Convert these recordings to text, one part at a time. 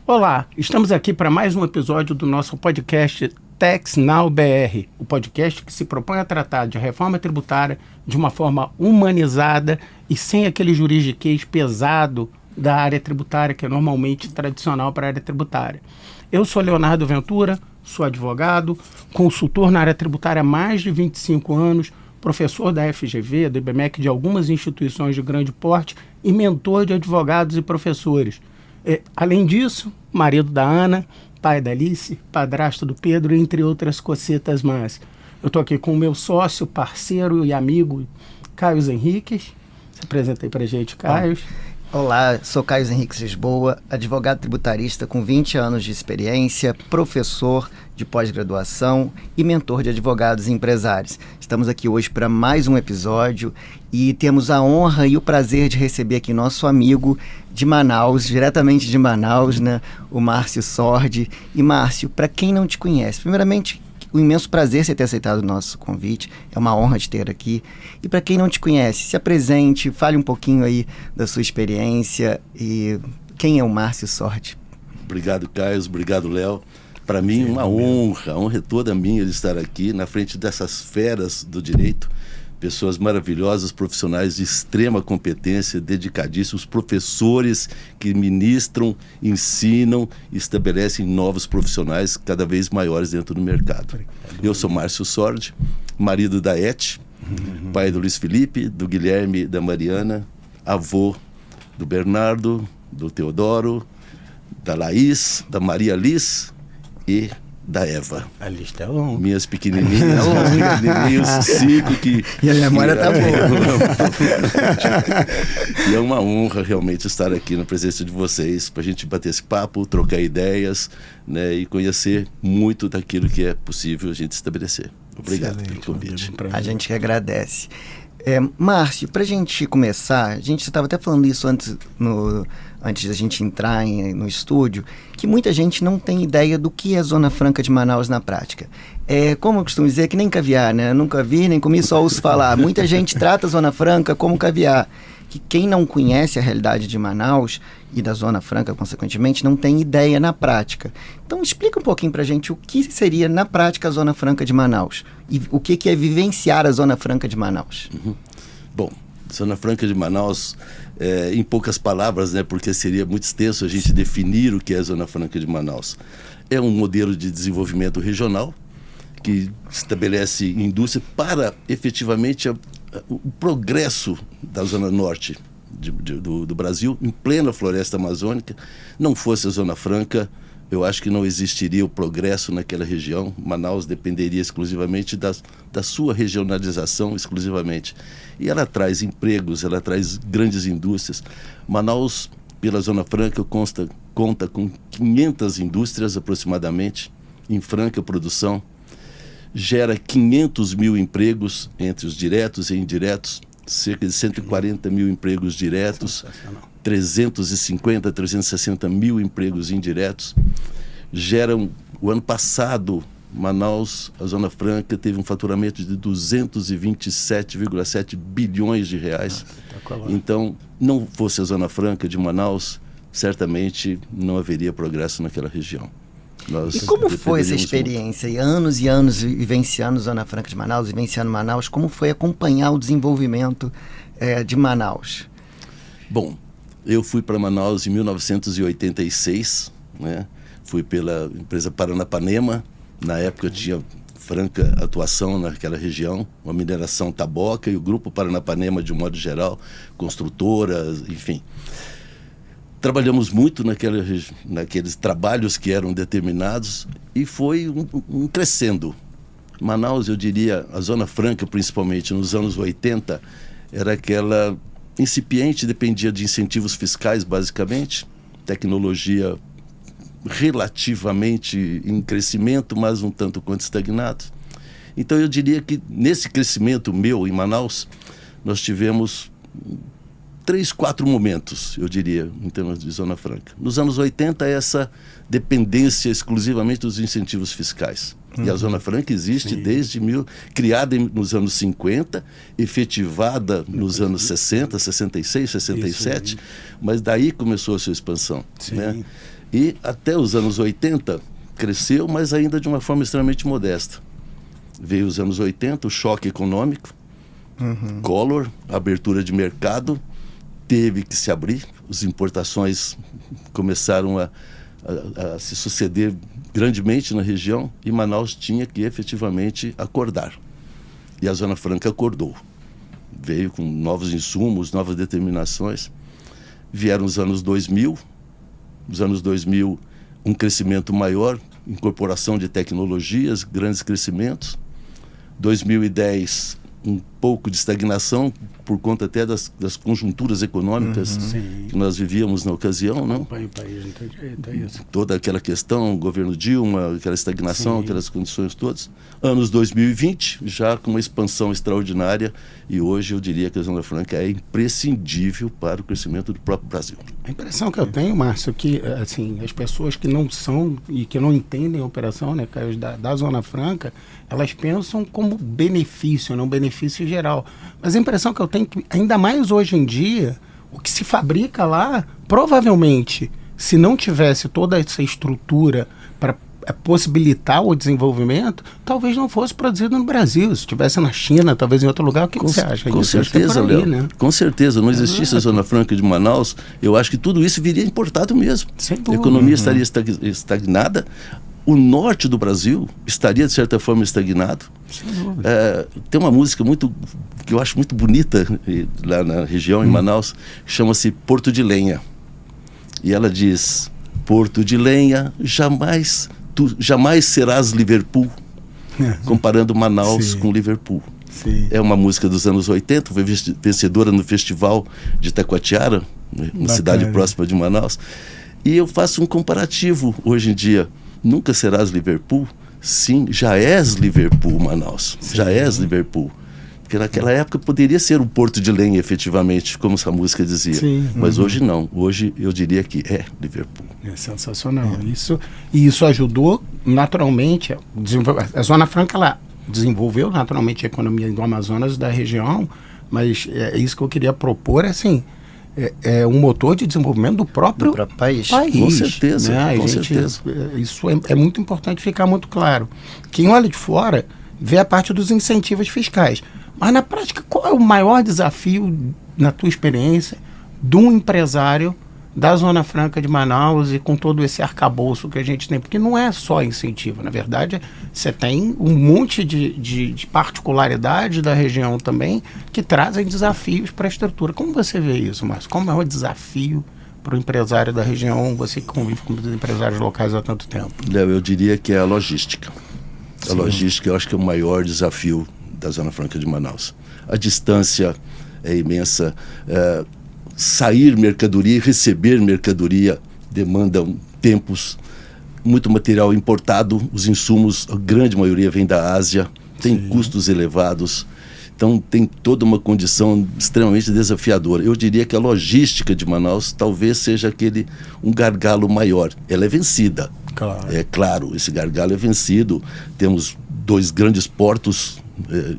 Olá, estamos aqui para mais um episódio do nosso podcast Tax Now BR, o podcast que se propõe a tratar de reforma tributária de uma forma humanizada e sem aquele juridiquês pesado da área tributária, que é normalmente tradicional para a área tributária. Eu sou Leonardo Ventura, sou advogado, consultor na área tributária há mais de 25 anos, professor da FGV, do IBMEC, de algumas instituições de grande porte e mentor de advogados e professores. Além disso, marido da Ana, pai da Alice, padrasto do Pedro, entre outras cocetas mais. Eu estou aqui com o meu sócio, parceiro e amigo, Caio Henriques. Se apresenta aí para a gente, Caio. Olá, sou Caio Henriques Lisboa, advogado tributarista com 20 anos de experiência, professor de pós-graduação e mentor de advogados e empresários. Estamos aqui hoje para mais um episódio e temos a honra e o prazer de receber aqui nosso amigo de Manaus, diretamente de Manaus, né, o Márcio Sordi. E Márcio, para quem não te conhece, primeiramente, um imenso prazer você ter aceitado o nosso convite, é uma honra te ter aqui. E para quem não te conhece, se apresente, fale um pouquinho aí da sua experiência e quem é o Márcio Sordi. Obrigado, Caio, obrigado, Léo. Para mim, uma honra, a honra é toda minha de estar aqui na frente dessas feras do direito, pessoas maravilhosas, profissionais de extrema competência, dedicadíssimos, professores que ministram, ensinam e estabelecem novos profissionais cada vez maiores dentro do mercado. Eu sou Márcio Sordi, marido da Ete, pai do Luiz Felipe, do Guilherme e da Mariana, avô do Bernardo, do Teodoro, da Laís, da Maria Liz e da Eva. A lista é longa. Minhas pequenininhas, pequenininhos, 5 que... E a memória tá boa. E é uma honra realmente estar aqui na presença de vocês, para a gente bater esse papo, trocar ideias, né, e conhecer muito daquilo que é possível a gente estabelecer. Obrigado pelo convite. A gente que agradece. Márcio, para a gente começar, a gente estava até falando isso antes da gente entrar no estúdio, que muita gente não tem ideia do que é a Zona Franca de Manaus na prática. Como eu costumo dizer, que nem caviar, né? Nunca vi, nem comi, só ouço falar. Muita gente trata a Zona Franca como caviar. Que quem não conhece a realidade de Manaus e da Zona Franca, consequentemente, não tem ideia na prática. Então, explica um pouquinho para a gente o que seria, na prática, a Zona Franca de Manaus. E o que é vivenciar a Zona Franca de Manaus. Bom, Zona Franca de Manaus, em poucas palavras, né, porque seria muito extenso a gente definir o que é a Zona Franca de Manaus. É um modelo de desenvolvimento regional que estabelece indústria para, efetivamente, o progresso da Zona Norte do Brasil, em plena floresta amazônica. Não fosse a Zona Franca, eu acho que não existiria o progresso naquela região. Manaus dependeria exclusivamente da sua regionalização, exclusivamente. E ela traz empregos, ela traz grandes indústrias. Manaus, pela Zona Franca, conta com 500 indústrias aproximadamente, em franca produção. Gera 500 mil empregos entre os diretos e indiretos, cerca de 140 mil empregos diretos, 350, 360 mil empregos indiretos. Geram, o ano passado, Manaus, a Zona Franca, teve um faturamento de 227,7 bilhões de reais. Então, não fosse a Zona Franca de Manaus, certamente não haveria progresso naquela região. E como foi essa experiência? E anos vivenciando Zona Franca de Manaus, vivenciando Manaus, como foi acompanhar o desenvolvimento de Manaus? Bom, eu fui para Manaus em 1986, né? Fui pela empresa Paranapanema, na época tinha franca atuação naquela região, uma mineração taboca e o grupo Paranapanema de um modo geral, construtoras, enfim. Trabalhamos muito naqueles trabalhos que eram determinados e foi um crescendo. Manaus, eu diria, a Zona Franca, principalmente nos anos 80, era aquela incipiente, dependia de incentivos fiscais, basicamente, tecnologia relativamente em crescimento, mas um tanto quanto estagnado. Então, eu diria que nesse crescimento meu em Manaus, nós tivemos 3, 4 momentos, eu diria, em termos de Zona Franca. Nos anos 80, essa dependência exclusivamente dos incentivos fiscais. E a Zona Franca existe desde criada nos anos 50, efetivada nos anos 60, 66, 67, mas daí começou a sua expansão. Né? E até os anos 80 cresceu, mas ainda de uma forma extremamente modesta. Veio os anos 80, o choque econômico, Collor, abertura de mercado, teve que se abrir, as importações começaram a se suceder grandemente na região e Manaus tinha que efetivamente acordar. E a Zona Franca acordou. Veio com novos insumos, novas determinações. Vieram os anos 2000, um crescimento maior, incorporação de tecnologias, grandes crescimentos. 2010, um pouco de estagnação, por conta até das conjunturas econômicas que nós vivíamos na ocasião, não? O país não tem jeito, é isso. Toda aquela questão, governo Dilma, aquela estagnação, aquelas condições todas. Anos 2020, já com uma expansão extraordinária, e hoje eu diria que a Zona Franca é imprescindível para o crescimento do próprio Brasil. A impressão que eu tenho, Márcio, que assim, as pessoas que não são e que não entendem a operação, né, da Zona Franca, elas pensam como benefício, não benefício geral. Mas a impressão que eu tenho é que, ainda mais hoje em dia, o que se fabrica lá, provavelmente, se não tivesse toda essa estrutura para possibilitar o desenvolvimento, talvez não fosse produzido no Brasil. Se estivesse na China, talvez em outro lugar, o que você acha? Com certeza, Léo. Né? Com certeza. Não existisse a Zona Franca de Manaus, eu acho que tudo isso viria importado mesmo. Sem dúvida. A economia estaria estagnada. O norte do Brasil estaria, de certa forma, estagnado. Tem uma música que eu acho muito bonita lá na região, em Manaus, que chama-se Porto de Lenha. E ela diz: Porto de Lenha, tu jamais serás Liverpool, comparando Manaus com Liverpool. Sim. É uma música dos anos 80, foi vencedora no Festival de Taquatiara, uma cidade próxima de Manaus. E eu faço um comparativo hoje em dia. Nunca serás Liverpool? Sim, já és Liverpool, Manaus. Sim. Já és Liverpool. Porque naquela época poderia ser um Porto de Lenha, efetivamente, como essa música dizia. Sim. Mas hoje não. Hoje eu diria que é Liverpool. É sensacional. Isso ajudou naturalmente. A Zona Franca, ela desenvolveu naturalmente a economia do Amazonas, da região, mas é isso que eu queria propor, assim, é um motor de desenvolvimento do próprio país. Com certeza, né? Com certeza. Isso é muito importante ficar muito claro. Quem olha de fora vê a parte dos incentivos fiscais. Mas na prática, qual é o maior desafio, na tua experiência, de um empresário da Zona Franca de Manaus e com todo esse arcabouço que a gente tem? Porque não é só incentivo, na verdade, você tem um monte de particularidades da região também que trazem desafios para a estrutura. Como você vê isso, Márcio? Qual é o maior desafio para o empresário da região, você que convive com os empresários locais há tanto tempo? Léo, eu diria que é a logística. A logística, eu acho que é o maior desafio da Zona Franca de Manaus. A distância é imensa. Sair mercadoria e receber mercadoria demandam tempos. Muito material importado, os insumos, a grande maioria vem da Ásia, tem custos elevados. Então tem toda uma condição extremamente desafiadora. Eu diria que a logística de Manaus talvez seja um gargalo maior. Ela é vencida. Claro. É claro, esse gargalo é vencido. Temos 2 grandes portos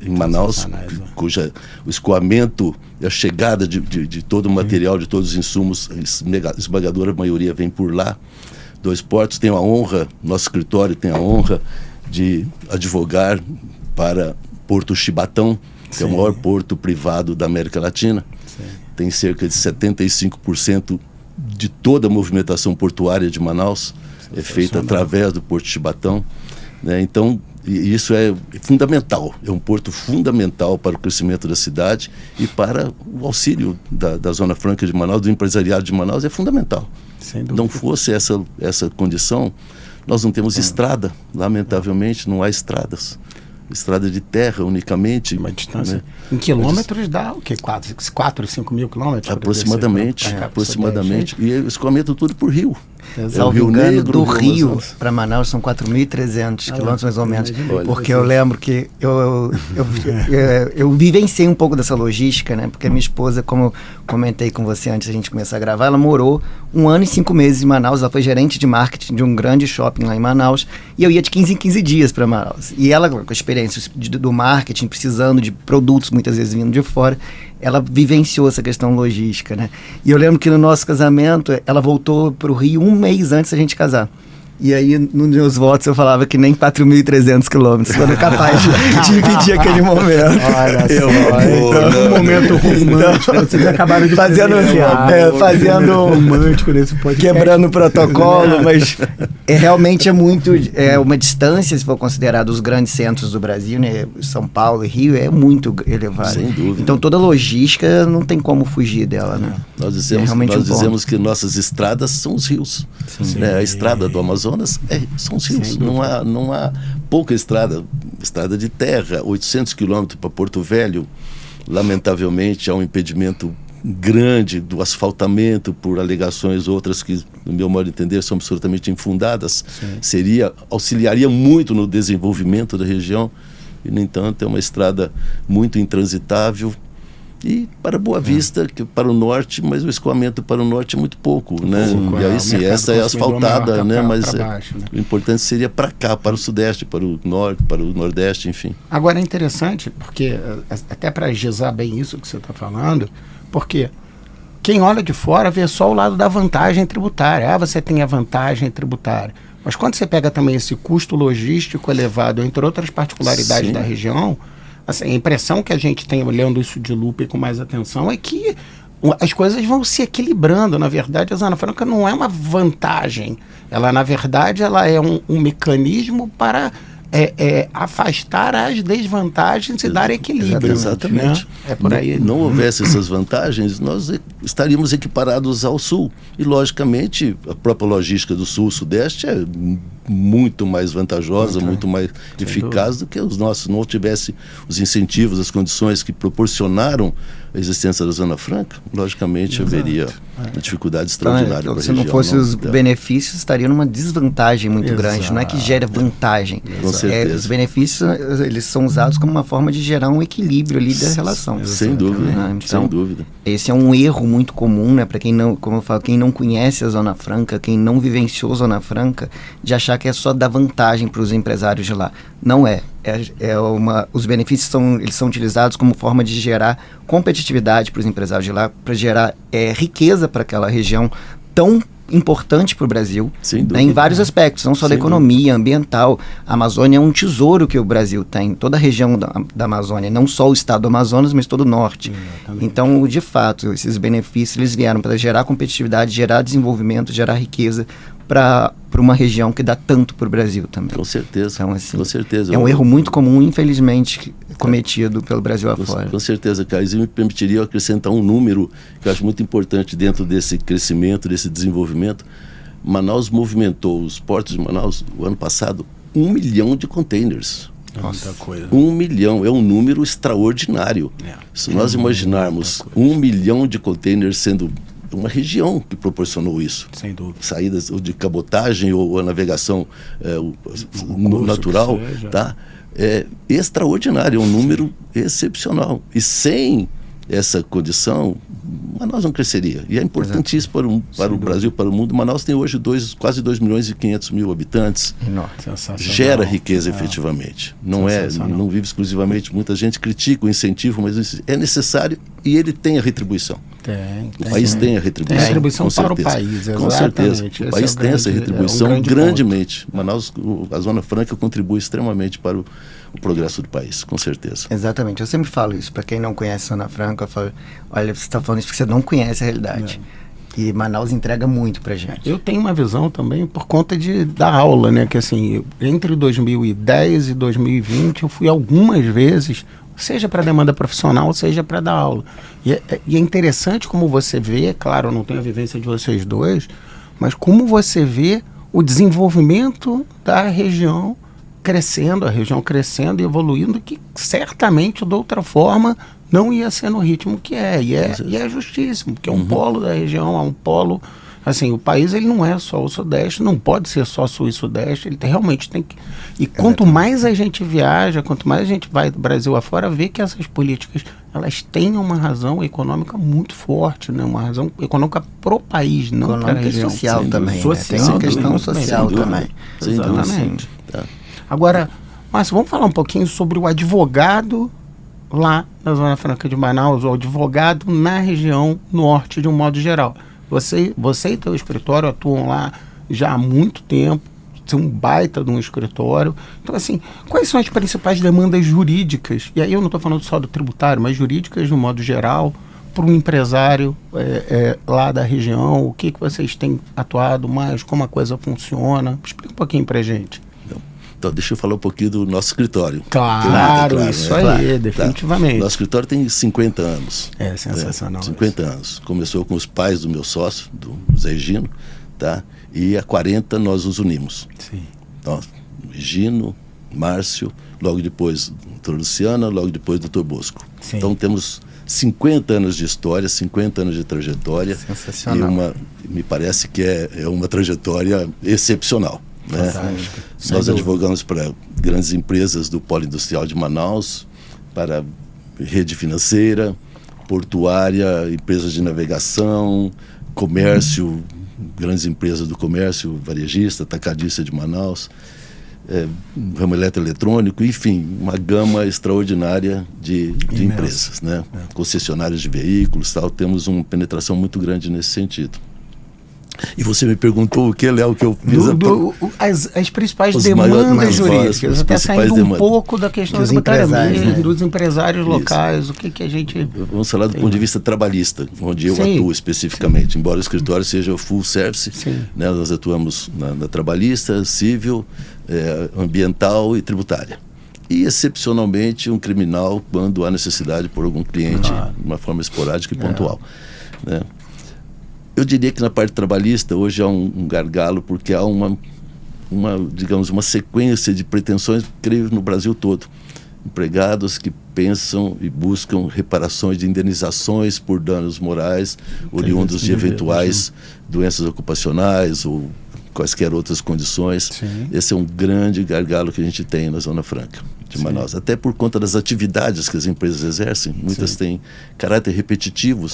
em Manaus, cuja o escoamento e a chegada de todo o material, de todos os insumos, a esmagadora maioria vem por lá. 2 portos. Tenho a honra, nosso escritório tem a honra de advogar para Porto Chibatão, que é o maior porto privado da América Latina. Tem cerca de 75% de toda a movimentação portuária de Manaus é feita através do Porto Chibatão, né? Então, isso é fundamental, é um porto fundamental para o crescimento da cidade e para o auxílio da Zona Franca de Manaus, do empresariado de Manaus, é fundamental. Não fosse essa condição, nós não temos estrada, lamentavelmente não há estradas. Estrada de terra unicamente. Uma distância. Né? Em quilômetros dá o quê? 4, 5 mil quilômetros? Aproximadamente. E o escoamento tudo por rio. O Rio Negro, do Rio para Manaus são 4.300 quilômetros mais ou menos. Porque eu lembro que eu vivenciei um pouco dessa logística, né? Porque a minha esposa, como eu comentei com você antes da gente começar a gravar, ela morou 1 ano e 5 meses em Manaus. Ela foi gerente de marketing de um grande shopping lá em Manaus. E eu ia de 15 em 15 dias para Manaus. E ela, com a experiência do marketing, precisando de produtos muitas vezes vindo de fora, ela vivenciou essa questão logística, né? E eu lembro que no nosso casamento, ela voltou para o Rio 1 mês antes da gente casar. E aí, nos meus votos, eu falava que nem 4.300 quilômetros foram capazes de impedir aquele momento. Olha um momento romântico. Vocês acabaram de fazendo romântico nesse podcast. Quebrando o protocolo, mas realmente é uma distância, se for considerado os grandes centros do Brasil, né? São Paulo e Rio, é muito elevado. Sem dúvida. Então, toda a logística não tem como fugir dela, né? Nós dizemos que nossas estradas são os rios. Né? A estrada do Amazonas são os rios. Não há pouca estrada de terra, 800 quilômetros para Porto Velho. Lamentavelmente, há um impedimento grande do asfaltamento por alegações outras que, no meu modo de entender, são absolutamente infundadas. Auxiliaria muito no desenvolvimento da região e, no entanto, é uma estrada muito intransitável. E para Boa Vista, que para o norte, mas o escoamento para o norte é muito pouco, né? E aí sim, essa é asfaltada, né? Mas baixo, né? O importante seria para cá, para o sudeste, para o norte, para o nordeste, enfim. Agora é interessante, porque até para agilizar bem isso que você está falando, porque quem olha de fora vê só o lado da vantagem tributária. Você tem a vantagem tributária. Mas quando você pega também esse custo logístico elevado, entre outras particularidades da região, assim, a impressão que a gente tem olhando isso de lupa e com mais atenção é que as coisas vão se equilibrando. Na verdade, a Zona Franca não é uma vantagem. Ela, na verdade, ela é um mecanismo para afastar as desvantagens e dar equilíbrio. Exatamente. Né? É por aí. Não houvesse essas vantagens, nós estaríamos equiparados ao Sul. E, logicamente, a própria logística do Sul, Sudeste é muito mais vantajosa, muito mais eficaz do que os nossos. Não tivesse os incentivos, as condições que proporcionaram a existência da Zona Franca, logicamente haveria uma dificuldade extraordinária para a região. Se não fossem os benefícios, estaria numa desvantagem muito grande. Não é que gera vantagem. Com certeza. Os benefícios, eles são usados como uma forma de gerar um equilíbrio ali da relação. Sem dúvida, então, sem dúvida. Esse é um erro muito comum, né, para quem não, como eu falo, quem não conhece a Zona Franca, quem não vivenciou a Zona Franca, de achar que é só dar vantagem para os empresários de lá. Não é. Os benefícios eles são utilizados como forma de gerar competitividade para os empresários de lá, para gerar riqueza para aquela região tão importante para o Brasil, né, em vários aspectos, não só da economia, ambiental. A Amazônia é um tesouro que o Brasil tem, toda a região da Amazônia, não só o estado do Amazonas, mas todo o norte. Então, de fato, esses benefícios eles vieram para gerar competitividade, gerar desenvolvimento, gerar riqueza para uma região que dá tanto para o Brasil também. Com certeza. Então, assim, com certeza. É um erro muito comum, infelizmente, cometido pelo Brasil afora. Com certeza, Carlos. E me permitiria acrescentar um número que eu acho muito importante dentro desse crescimento, desse desenvolvimento. Manaus movimentou, os portos de Manaus, o ano passado, 1 milhão de containers. Nossa, coisa. 1 milhão é um número extraordinário. Se nós imaginarmos 1 milhão de containers sendo uma região que proporcionou isso. Sem dúvida. Saídas de cabotagem ou a navegação natural, tá? É extraordinário, é um número excepcional. E sem essa condição, Manaus não cresceria. E é importantíssimo para o Brasil, para o mundo. Manaus tem hoje quase 2 milhões e 500 mil habitantes. Gera riqueza efetivamente. Não vive exclusivamente. Muita gente critica o incentivo, mas é necessário e ele tem a retribuição. O país tem a retribuição. Tem a retribuição para o país, exatamente. Com certeza. O país tem essa retribuição grandemente. Manaus, a Zona Franca contribui extremamente para o progresso do país, com certeza. Exatamente. Eu sempre falo isso. Para quem não conhece a Zona Franca, eu falo, olha, você está falando isso porque você não conhece a realidade. E Manaus entrega muito pra gente. Eu tenho uma visão também por conta da aula, né? Que assim, entre 2010 e 2020 eu fui algumas vezes, seja para demanda profissional, seja para dar aula. E é interessante como você vê, claro, eu não tenho a vivência de vocês dois, mas como você vê o desenvolvimento da região crescendo, a região crescendo e evoluindo, que certamente de outra forma não ia ser no ritmo que é. E é justíssimo, porque é um polo da região, é um polo. Assim, o país ele não é só o Sudeste, não pode ser só Sul e Sudeste, ele realmente tem que... E quanto mais a gente viaja, quanto mais a gente vai do Brasil afora, vê que essas políticas, elas têm uma razão econômica muito forte, né? Uma razão econômica pro país, não para a região. Social também, social, tem uma questão social também. Exatamente. Agora, Márcio, vamos falar um pouquinho sobre o advogado lá na Zona Franca de Manaus, ou advogado na região norte de um modo geral. Você e teu escritório atuam lá já há muito tempo, tem um baita de um escritório. Então, assim, quais são as principais demandas jurídicas? E aí eu não estou falando só do tributário, mas jurídicas de um modo geral, para um empresário lá da região. O que vocês têm atuado mais, como a coisa funciona? Explica um pouquinho para a gente. Então, deixa eu falar um pouquinho do nosso escritório. Claro, isso aí, claro, definitivamente. Tá. Nosso escritório tem 50 anos. É sensacional. 50 anos. Começou com os pais do meu sócio, do Zé Gino, tá? E há 40 nós nos unimos. Sim. Então, Gino, Márcio, logo depois doutor Luciana, logo depois doutor Bosco. Sim. Então temos 50 anos de história, 50 anos de trajetória. Sensacional. E me parece que é uma trajetória excepcional. Né? Nós advogamos para grandes empresas do Polo Industrial de Manaus, para rede financeira, portuária, empresas de navegação, comércio, grandes empresas do comércio, varejista, atacadista de Manaus, ramo eletroeletrônico, enfim, uma gama extraordinária de empresas, né? Concessionários de veículos, tal. Temos uma penetração muito grande nesse sentido. E você me perguntou o que, Léo, que eu fiz... As principais demandas jurídicas, até saindo um pouco da questão dos empresários, né? Dos empresários locais. Isso. O que a gente... Vamos falar do ponto de vista trabalhista, onde eu atuo especificamente. Sim. Embora o escritório seja o full service, né, nós atuamos na trabalhista, civil, ambiental e tributária. E, excepcionalmente, um criminal quando há necessidade por algum cliente, de uma forma esporádica e pontual. Né? Eu diria que na parte trabalhista hoje há um gargalo, porque há digamos, uma sequência de pretensões, creio, no Brasil todo. Empregados que pensam e buscam reparações de indenizações por danos morais, oriundos de eventuais doenças ocupacionais ou quaisquer outras condições. Sim. Esse é um grande gargalo que a gente tem na Zona Franca de Manaus. Até por conta das atividades que as empresas exercem, muitas têm caráter repetitivo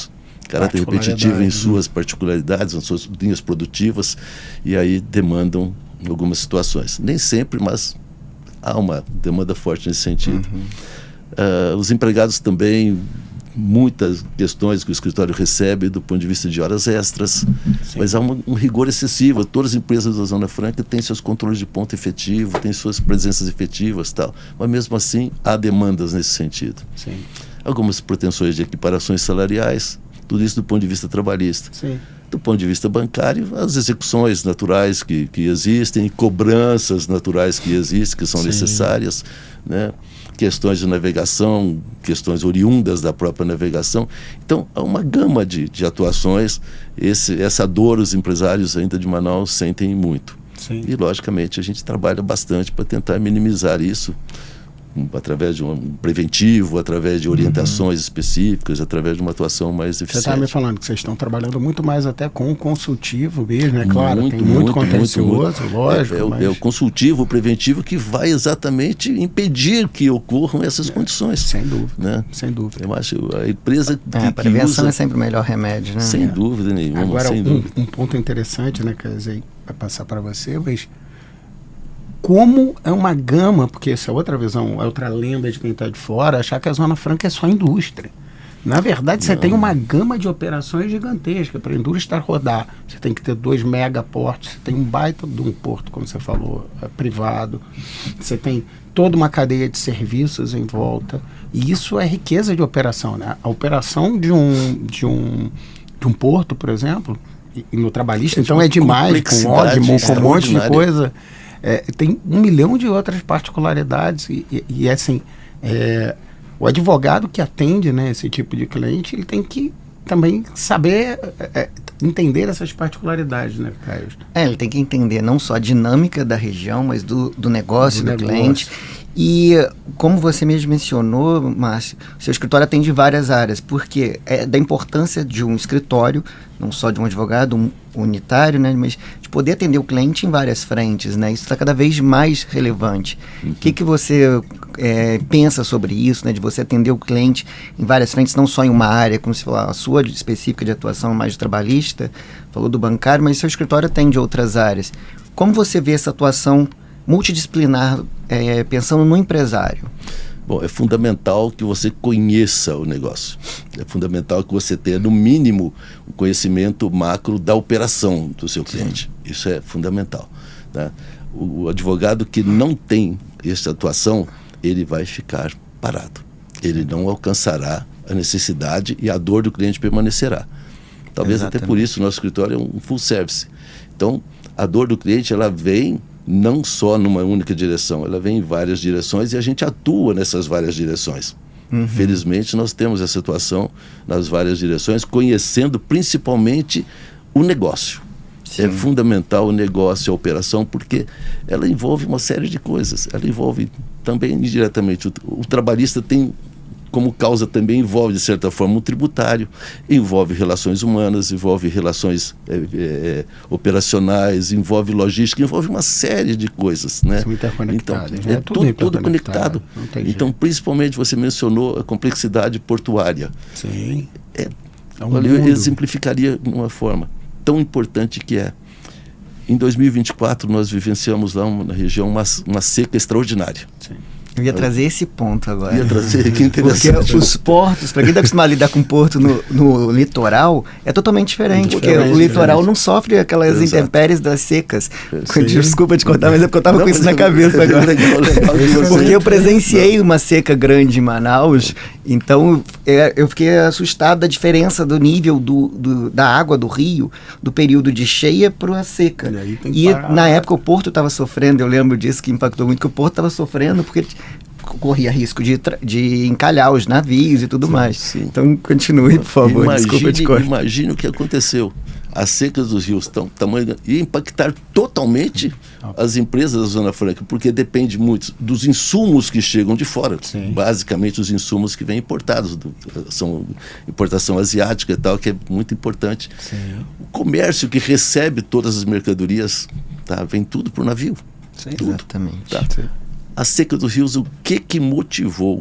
em suas particularidades, nas suas linhas produtivas, e aí demandam algumas situações. Nem sempre, mas há uma demanda forte nesse sentido. Os empregados também, muitas questões que o escritório recebe do ponto de vista de horas extras, mas há um rigor excessivo. Todas as empresas da Zona Franca têm seus controles de ponto efetivo, têm suas presenças efetivas e tal, mas mesmo assim há demandas nesse sentido. Sim. Algumas pretensões de equiparações salariais, tudo isso do ponto de vista trabalhista. Sim. Do ponto de vista bancário, as execuções naturais que existem, cobranças naturais que existem, que são necessárias, né? Questões de navegação, questões oriundas da própria navegação. Então, há uma gama de atuações. Essa dor os empresários ainda de Manaus sentem muito. Sim. E, logicamente, a gente trabalha bastante para tentar minimizar isso, através de um preventivo, através de orientações específicas, através de uma atuação mais eficiente. Você está me falando que vocês estão trabalhando muito mais até com o consultivo mesmo, é claro, tem muito contencioso, lógico. É o consultivo, o preventivo que vai exatamente impedir que ocorram essas condições. Sem dúvida, né? Sem dúvida. Eu acho a empresa a prevenção é sempre o melhor remédio, né? Sem dúvida nenhuma. Agora, sem dúvida. Um ponto interessante, né, que eu vai passar para você, mas como é uma gama, porque essa é outra visão, é outra lenda de quem está de fora, achar que a Zona Franca é só indústria. Na verdade, você tem uma gama de operações gigantesca para a indústria rodar. Você tem que ter 2 megaportos, você tem um baita de um porto, como você falou, privado. Você tem toda uma cadeia de serviços em volta. E isso é riqueza de operação, né? A operação de um porto, por exemplo, e no trabalhista, então é demais, com ódimo, com um monte de coisa. Tem 1 milhão de outras particularidades e assim, o advogado que atende, né, esse tipo de cliente, ele tem que também saber entender essas particularidades, né, Caio? Ele tem que entender não só a dinâmica da região, mas do negócio do cliente. E como você mesmo mencionou, Márcio, seu escritório atende várias áreas, porque é da importância de um escritório, não só de um advogado unitário, né, mas de poder atender o cliente em várias frentes, né? Isso está cada vez mais relevante. O que você pensa sobre isso, né, de você atender o cliente em várias frentes, não só em uma área, como se falou, a sua específica de atuação mais trabalhista, falou do bancário, mas seu escritório atende outras áreas. Como você vê essa atuação multidisciplinar, pensando no empresário? Bom, é fundamental que você conheça o negócio. É fundamental que você tenha, no mínimo, um conhecimento macro da operação do seu cliente. Sim. Isso é fundamental. Tá? O advogado que não tem essa atuação, ele vai ficar parado. Ele não alcançará a necessidade e a dor do cliente permanecerá. Talvez até por isso o nosso escritório é um full service. Então, a dor do cliente, ela vem não só numa única direção, ela vem em várias direções e a gente atua nessas várias direções. Felizmente, nós temos essa atuação nas várias direções, conhecendo principalmente o negócio. Sim. É fundamental o negócio, a operação, porque ela envolve uma série de coisas. Ela envolve também, indiretamente, o trabalhista tem como causa também, envolve de certa forma um tributário, envolve relações humanas, envolve relações operacionais, envolve logística, envolve uma série de coisas, né? São interconectadas, então, é tudo conectado. Então, principalmente você mencionou a complexidade portuária. Sim. Olha, eu exemplificaria de uma forma tão importante que é. Em 2024 nós vivenciamos lá na região uma seca extraordinária. Sim. Eu ia trazer esse ponto agora. Ia trazer, que interessante. Porque os portos, para quem está acostumado a lidar com porto no litoral, é totalmente diferente. Porque o litoral não sofre aquelas intempéries das secas. Desculpa te cortar, mas é porque eu estava com isso na cabeça agora. Legal, porque eu presenciei uma seca grande em Manaus, então eu fiquei assustado da diferença do nível da água do rio, do período de cheia para a seca. E na época o porto estava sofrendo, eu lembro disso que impactou muito, que o porto estava sofrendo porque corria risco de encalhar os navios e tudo mais. Sim. Então, continue, por favor. Desculpa te cortar. Imagine o que aconteceu. As secas dos rios ia impactar totalmente as empresas da Zona Franca, porque depende muito dos insumos que chegam de fora. Sim. Basicamente, os insumos que vêm importados. São importação asiática e tal, que é muito importante. Sim. O comércio que recebe todas as mercadorias, vem tudo por navio. Sim, exatamente. Tá? A seca dos rios, o que motivou?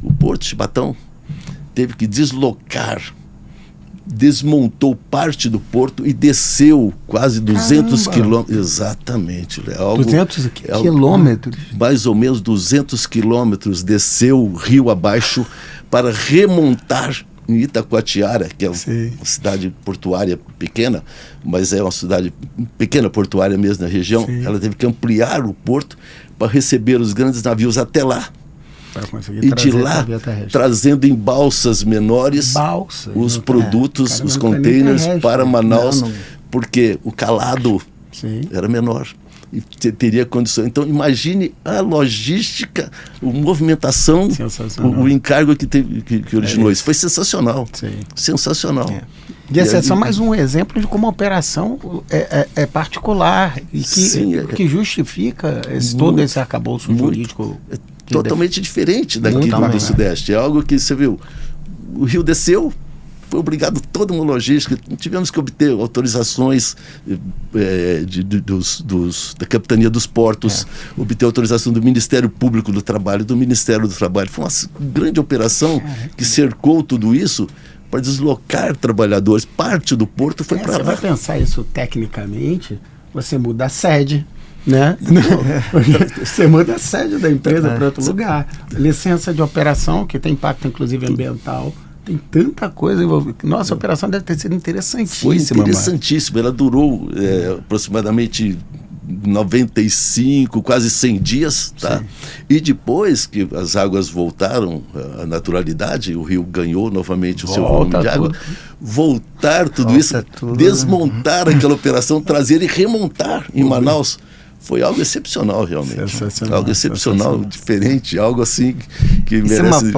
O Porto de Chibatão teve que desmontou parte do porto e desceu quase 200 quilômetros. Exatamente. 200 quilômetros? Mais ou menos 200 quilômetros desceu o rio abaixo para remontar em Itacoatiara, que é uma cidade portuária pequena, mas é uma cidade pequena portuária mesmo na região. Sim. Ela teve que ampliar o porto para receber os grandes navios até lá. E de lá, trazendo em balsas menores os produtos, os containers para Manaus, porque o calado era menor. E teria condições. Então, imagine a logística, a movimentação, o encargo que originou isso. Foi sensacional. Sim. Sensacional. E esse é só mais um exemplo de como a operação é particular e que justifica todo esse arcabouço jurídico. Totalmente diferente daqui do Sudeste. É algo que você viu. O rio desceu, foi obrigado toda uma logística. Tivemos que obter autorizações da Capitania dos Portos, obter autorização do Ministério Público do Trabalho, do Ministério do Trabalho. Foi uma grande operação que cercou tudo isso para deslocar trabalhadores. Parte do porto foi para lá. Você vai pensar isso tecnicamente, você muda a sede, né? Você muda a sede da empresa para outro lugar. Licença de operação, que tem impacto inclusive ambiental. Tem tanta coisa envolvida. Nossa, a operação deve ter sido interessantíssima. Foi interessantíssima. Ela durou aproximadamente 95, quase 100 dias, tá? E depois que as águas voltaram à naturalidade, o rio ganhou novamente o seu volume de água, voltar tudo isso, desmontar aquela operação, trazer e remontar em Manaus, foi algo excepcional, realmente. Algo excepcional, diferente, algo assim que isso merece...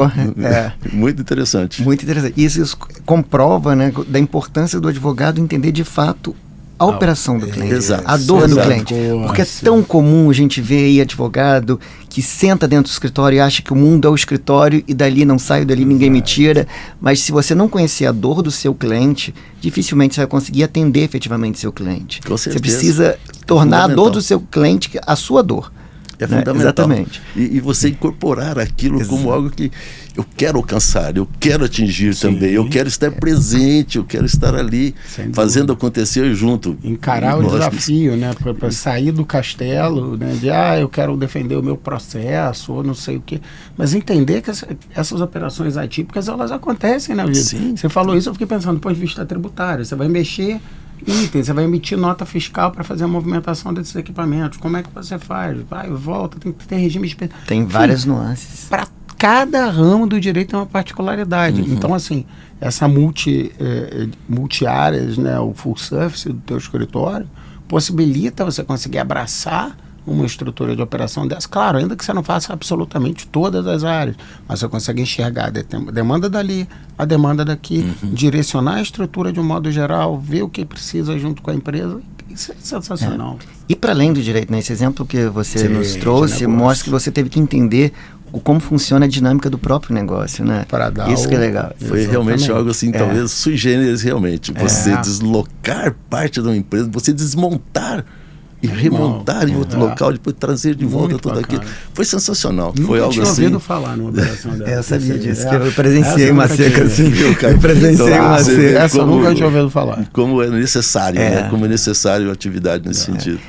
muito interessante. Muito interessante. Isso comprova, né, da importância do advogado entender de fato a operação do cliente, a dor do cliente. Porque é tão comum a gente ver aí advogado que senta dentro do escritório e acha que o mundo é o escritório e dali não sai, dali ninguém me tira. Mas se você não conhecer a dor do seu cliente, dificilmente você vai conseguir atender efetivamente seu cliente. Com certeza. Você precisa tornar a dor do seu cliente a sua dor. É né? fundamental. Exatamente. E você incorporar aquilo como algo que eu quero alcançar, eu quero atingir também, eu quero estar presente, eu quero estar ali, fazendo acontecer junto. Encarar o desafio, né? Para sair do castelo, né? De, eu quero defender o meu processo, ou não sei o quê. Mas entender que essas operações atípicas, elas acontecem na vida. Sim. Você falou isso, eu fiquei pensando do ponto de vista tributário. Você vai mexer itens, você vai emitir nota fiscal para fazer a movimentação desses equipamentos. Como é que você faz? Vai, volta, tem que ter regime especial. Tem várias nuances. Para cada ramo do direito tem uma particularidade. Então, assim, essa multi-áreas, né, o full service do teu escritório, possibilita você conseguir abraçar uma estrutura de operação dessa. Claro, ainda que você não faça absolutamente todas as áreas, mas você consegue enxergar a demanda dali, a demanda daqui, direcionar a estrutura de um modo geral, ver o que precisa junto com a empresa. Isso é sensacional. E para além do direito, né, esse exemplo que você nos trouxe mostra que você teve que entender como funciona a dinâmica do próprio negócio, né? Isso que é legal. Foi realmente algo assim, talvez sui generis, realmente. Você deslocar parte de uma empresa, você desmontar e remontar em outro local, depois trazer de volta tudo aquilo. Foi sensacional. Nunca foi algo tinha assim. ouvido falar numa operação dessa. Eu sabia disso, que eu presenciei uma seca assim. Eu presenciei uma seca. Essa eu nunca tinha ouvido falar. Como é necessário, né? Como é necessário a atividade nesse sentido.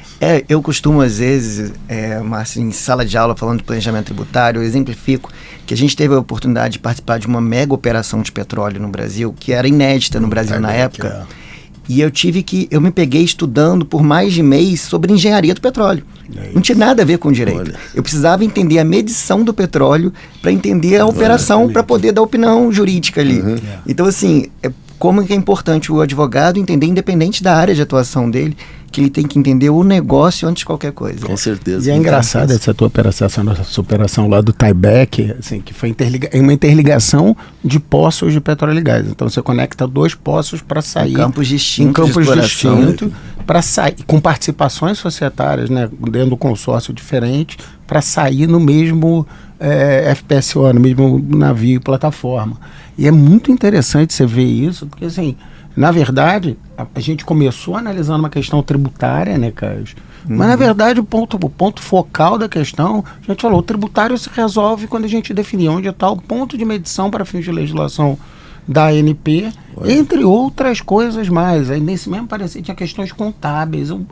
Eu costumo, às vezes, Márcio, em sala de aula, falando de planejamento tributário, eu exemplifico que a gente teve a oportunidade de participar de uma mega operação de petróleo no Brasil, que era inédita no Brasil na época. E eu me peguei estudando por mais de mês sobre engenharia do petróleo. Não tinha nada a ver com direito. Olha. Eu precisava entender a medição do petróleo para entender a operação, para poder dar opinião jurídica ali. Então, assim, como que é importante o advogado entender, independente da área de atuação dele, que ele tem que entender o negócio antes de qualquer coisa. Com certeza. E é engraçado essa tua operação, essa nossa operação lá do Tieback, assim, que foi uma interligação de poços de petróleo e gás. Então você conecta dois poços para sair em campos distintos, para sair com participações societárias, né, dentro do consórcio diferente, para sair no mesmo FPSO, no mesmo navio e plataforma. E é muito interessante você ver isso, porque assim, na verdade, a gente começou analisando uma questão tributária, né, Caio? Mas, na verdade, o ponto focal da questão, a gente falou, o tributário se resolve quando a gente definir onde está o ponto de medição para fins de legislação da ANP, entre outras coisas mais. Aí, nesse mesmo parecer, tinha questões contábeis. Não,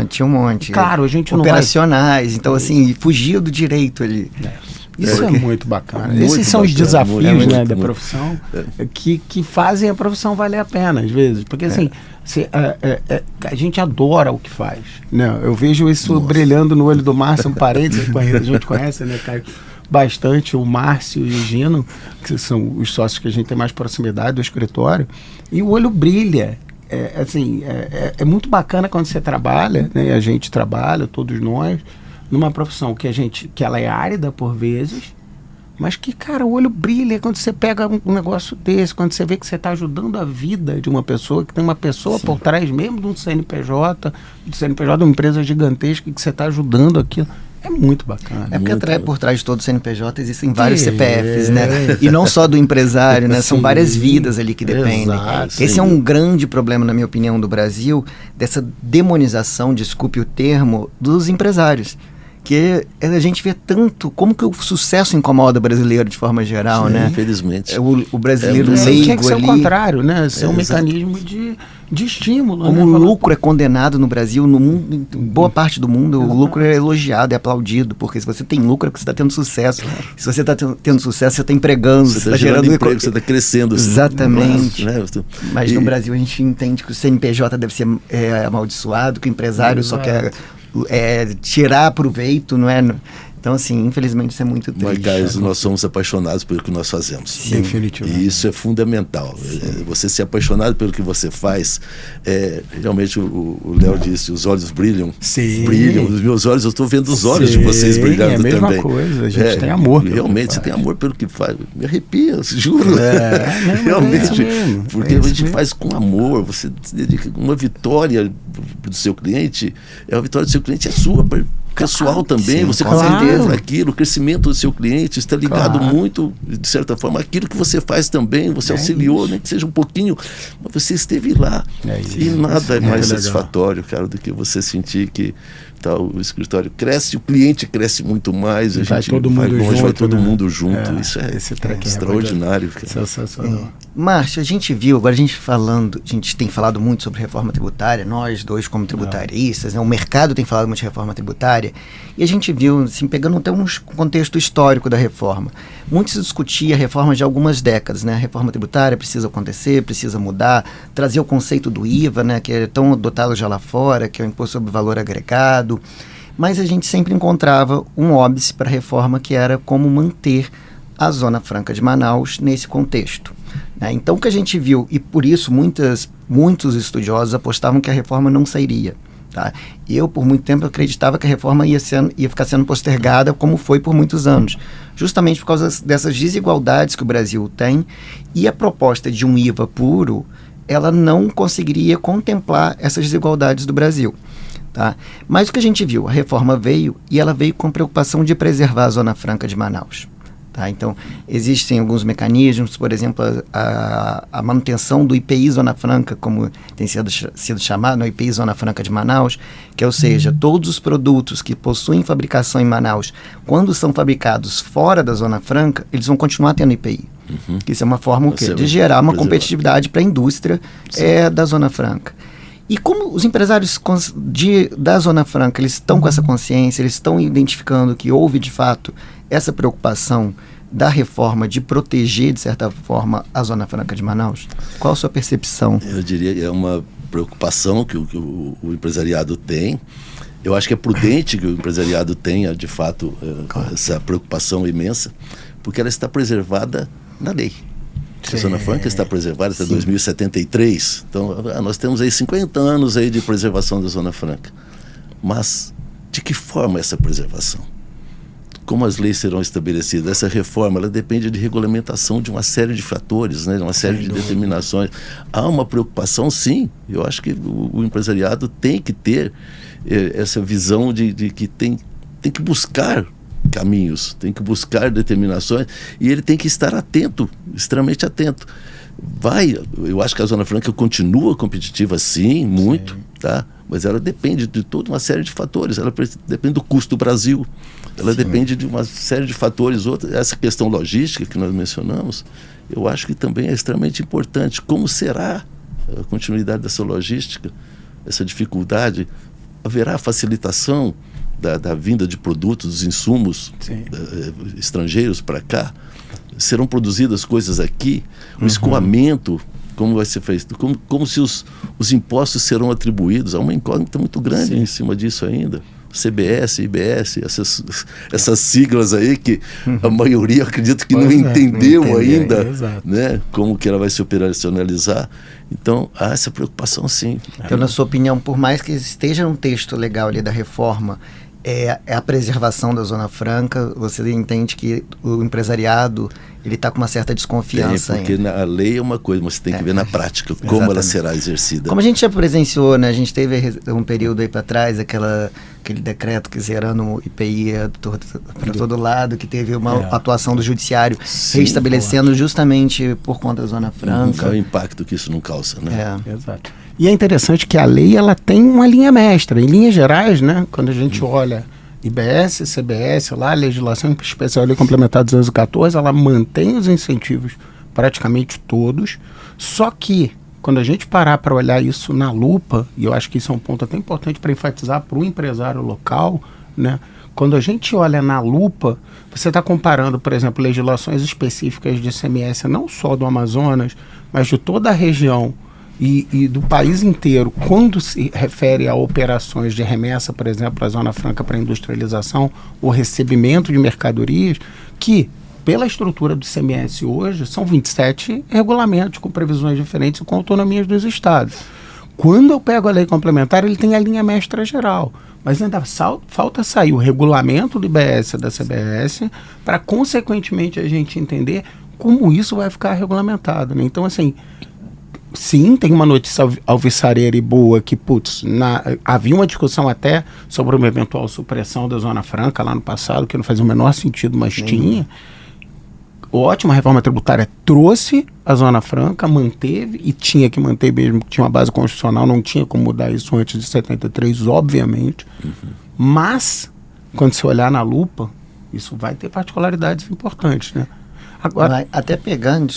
tinha um monte. Claro, a gente operacionais, então, assim, fugia do direito ali. Isso é muito bacana. Esses são os desafios, né, da profissão que fazem a profissão valer a pena, às vezes. Porque, assim, a gente adora o que faz. Né? Eu vejo isso brilhando no olho do Márcio, um parênteses, a gente conhece, né, Caio? Bastante o Márcio e o Gino, que são os sócios que a gente tem mais proximidade do escritório, e o olho brilha. É muito bacana quando você trabalha, né? A gente trabalha, todos nós, numa profissão que ela é árida por vezes, mas que, cara, o olho brilha quando você pega um negócio desse, quando você vê que você está ajudando a vida de uma pessoa, que tem uma pessoa por trás mesmo de um CNPJ, de uma empresa gigantesca, que você está ajudando aquilo. É muito bacana. Porque por trás de todo o CNPJ existem vários CPFs, né? E não só do empresário, né? São várias vidas ali que dependem. Exato, esse é um grande problema, na minha opinião, do Brasil, dessa demonização, desculpe o termo, dos empresários. Que a gente vê tanto como que o sucesso incomoda o brasileiro de forma geral, né? Infelizmente. O brasileiro leigo tinha que ser ali, o contrário, né? Ser um mecanismo de estímulo. Como né? o lucro é condenado no Brasil, no mundo, em boa parte do mundo, o lucro é elogiado, é aplaudido, porque se você tem lucro é porque você está tendo sucesso. Se você está tendo sucesso, você está empregando, você está gerando emprego, você está crescendo. Exatamente. Né? Mas no Brasil a gente entende que o CNPJ deve ser amaldiçoado, que o empresário só quer tirar proveito, não é? Então, assim, infelizmente isso é muito triste. Mas, Caio, nós somos apaixonados pelo que nós fazemos. Sim, definitivamente. E isso é fundamental. Você ser apaixonado pelo que você faz, realmente o Léo disse, os olhos brilham. Sim. Brilham. Os meus olhos, eu estou vendo os olhos de vocês brilhando também. É a mesma coisa, a gente tem amor. Realmente, você tem amor pelo que faz. Me arrepia, juro. Realmente. Porque a gente faz com amor, você se dedica. Uma vitória do seu cliente, a vitória do seu cliente é sua, pessoal também, sim, você consegue aquilo, o crescimento do seu cliente está ligado muito, de certa forma, àquilo que você faz também, você auxiliou, nem que seja um pouquinho, mas você esteve lá. E nada é mais satisfatório, cara, do que você sentir que tal, o escritório cresce, o cliente cresce muito mais, a gente todo vai mundo longe, junto, vai todo né? mundo junto. Isso é extraordinário. Sensacional. Márcio, a gente viu, agora a gente tem falado muito sobre reforma tributária, nós dois como tributaristas, né? O mercado tem falado muito de reforma tributária, e a gente viu, assim, pegando até um contexto histórico da reforma, muito se discutia a reforma de algumas décadas, né? A reforma tributária precisa acontecer, precisa mudar, trazer o conceito do IVA, né? Que é tão adotado já lá fora, que é o Imposto sobre Valor Agregado, mas a gente sempre encontrava um óbice para a reforma, que era como manter a Zona Franca de Manaus nesse contexto. Então, o que a gente viu, e por isso muitos estudiosos apostavam que a reforma não sairia. Tá? Eu, por muito tempo, acreditava que a reforma ia ficar sendo postergada, como foi por muitos anos, justamente por causa dessas desigualdades que o Brasil tem, e a proposta de um IVA puro, ela não conseguiria contemplar essas desigualdades do Brasil. Tá? Mas o que a gente viu, a reforma veio, e ela veio com a preocupação de preservar a Zona Franca de Manaus. Tá? Então, existem alguns mecanismos, por exemplo, a manutenção do IPI Zona Franca, como tem sido chamado, o IPI Zona Franca de Manaus, que, ou seja, todos os produtos que possuem fabricação em Manaus, quando são fabricados fora da Zona Franca, eles vão continuar tendo IPI. Isso é uma forma de gerar uma competitividade para a indústria da Zona Franca. E como os empresários da Zona Franca, eles estão com essa consciência, eles estão identificando que houve, de fato, essa preocupação da reforma de proteger, de certa forma, a Zona Franca de Manaus? Qual a sua percepção? Eu diria que é uma preocupação que o empresariado tem. Eu acho que é prudente que o empresariado tenha, de fato, essa preocupação imensa, porque ela está preservada na lei. A Zona Franca está preservada até 2073. Então, nós temos aí 50 anos aí de preservação da Zona Franca. Mas, de que forma essa preservação? Como as leis serão estabelecidas? Essa reforma, ela depende de regulamentação de uma série de fatores, né? De uma série de determinações. Há uma preocupação, sim. Eu acho que o empresariado tem que ter essa visão de que tem que buscar caminhos, tem que buscar determinações, e ele tem que estar atento, extremamente atento. Eu acho que a Zona Franca continua competitiva, sim, muito, tá? Mas ela depende de toda uma série de fatores. Ela depende do custo do Brasil, ela depende de uma série de fatores. Essa questão logística que nós mencionamos, eu acho que também é extremamente importante. Como será a continuidade dessa logística, essa dificuldade? Haverá facilitação da vinda de produtos, dos insumos estrangeiros para cá? Serão produzidas coisas aqui? O escoamento, como vai ser feito? Como se os impostos serão atribuídos? Há uma incógnita muito grande em cima disso ainda. CBS, IBS, essas siglas aí que a maioria acredito que não entendeu ainda, né? Como que ela vai se operacionalizar. Então, há essa preocupação, sim. Então, na sua opinião, por mais que esteja um texto legal ali da reforma, é a preservação da Zona Franca, você entende que o empresariado ele está com uma certa desconfiança porque a lei é uma coisa, mas você tem que ver na prática como ela será exercida. Como a gente já presenciou, né? A gente teve um período aí para trás, aquele decreto que zerando o IPI para todo lado, que teve uma atuação do judiciário reestabelecendo justamente por conta da Zona Franca. É o impacto que isso não causa, né? Exato. E é interessante que a lei ela tem uma linha mestra. Em linhas gerais, né? Quando a gente olha IBS, CBS, lá, legislação especial Lei Complementar 214, ela mantém os incentivos praticamente todos, só que quando a gente parar para olhar isso na lupa, e eu acho que isso é um ponto até importante para enfatizar para o empresário local, né? Quando a gente olha na lupa, você está comparando, por exemplo, legislações específicas de ICMS, não só do Amazonas, mas de toda a região e do país inteiro, quando se refere a operações de remessa, por exemplo, a Zona Franca para industrialização ou recebimento de mercadorias, que, pela estrutura do ICMS hoje, são 27 regulamentos com previsões diferentes e com autonomias dos estados. Quando eu pego a lei complementar, ele tem a linha mestra geral, mas ainda falta sair o regulamento do IBS e da CBS para, consequentemente, a gente entender como isso vai ficar regulamentado, né? Então, assim, sim, tem uma notícia alvissareira e boa que, havia uma discussão até sobre uma eventual supressão da Zona Franca lá no passado, que não fazia o menor sentido, mas tinha. Ótima, a reforma tributária trouxe a Zona Franca, manteve, e tinha que manter mesmo, que tinha uma base constitucional, não tinha como mudar isso antes de 73, obviamente. Mas, quando você olhar na lupa, isso vai ter particularidades importantes, né? Agora, até pegando,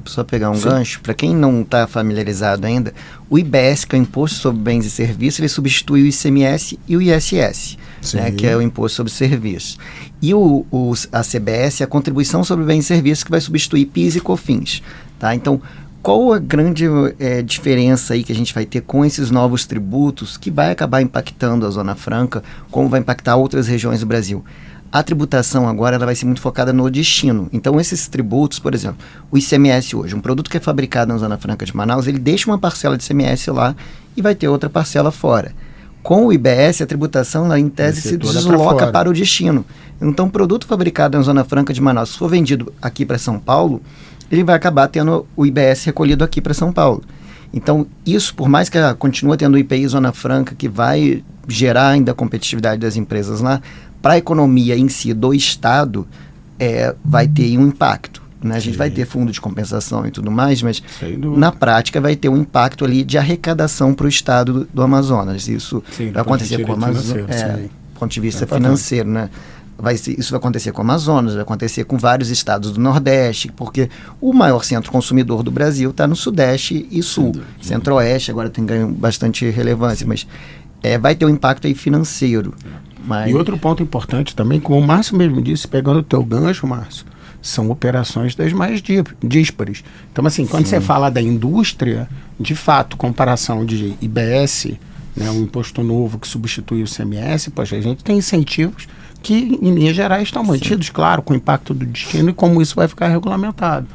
só pegar um gancho, para quem não está familiarizado ainda, o IBS, que é o Imposto sobre Bens e Serviços, ele substitui o ICMS e o ISS, né, que é o Imposto sobre Serviços. E a CBS é a Contribuição sobre Bens e Serviços, que vai substituir PIS e COFINS. Tá? Então, qual a grande diferença aí que a gente vai ter com esses novos tributos que vai acabar impactando a Zona Franca, como vai impactar outras regiões do Brasil? A tributação agora ela vai ser muito focada no destino. Então, esses tributos, por exemplo, o ICMS hoje, um produto que é fabricado na Zona Franca de Manaus, ele deixa uma parcela de ICMS lá e vai ter outra parcela fora. Com o IBS, a tributação, ela, em tese, se desloca para o destino. Então, o produto fabricado na Zona Franca de Manaus, se for vendido aqui para São Paulo, ele vai acabar tendo o IBS recolhido aqui para São Paulo. Então, isso, por mais que continue tendo o IPI Zona Franca, que vai gerar ainda a competitividade das empresas lá, para a economia em si do Estado, vai ter um impacto. Né? A gente vai ter fundo de compensação e tudo mais, mas na prática vai ter um impacto ali de arrecadação para o Estado do Amazonas. Isso vai acontecer com o Amazonas, do ponto de vista financeiro, né? Isso vai acontecer com o Amazonas, vai acontecer com vários estados do Nordeste, porque o maior centro consumidor do Brasil está no Sudeste e Sul. Centro-Oeste agora tem ganho bastante relevância, mas vai ter um impacto aí financeiro. E outro ponto importante também, como o Márcio mesmo disse, pegando o teu gancho, Márcio, são operações das mais díspares. Então, assim, quando você fala da indústria, de fato, comparação de IBS, né, um imposto novo que substitui o ICMS, poxa, a gente tem incentivos que, em linhas gerais, estão mantidos, claro, com o impacto do destino e como isso vai ficar regulamentado.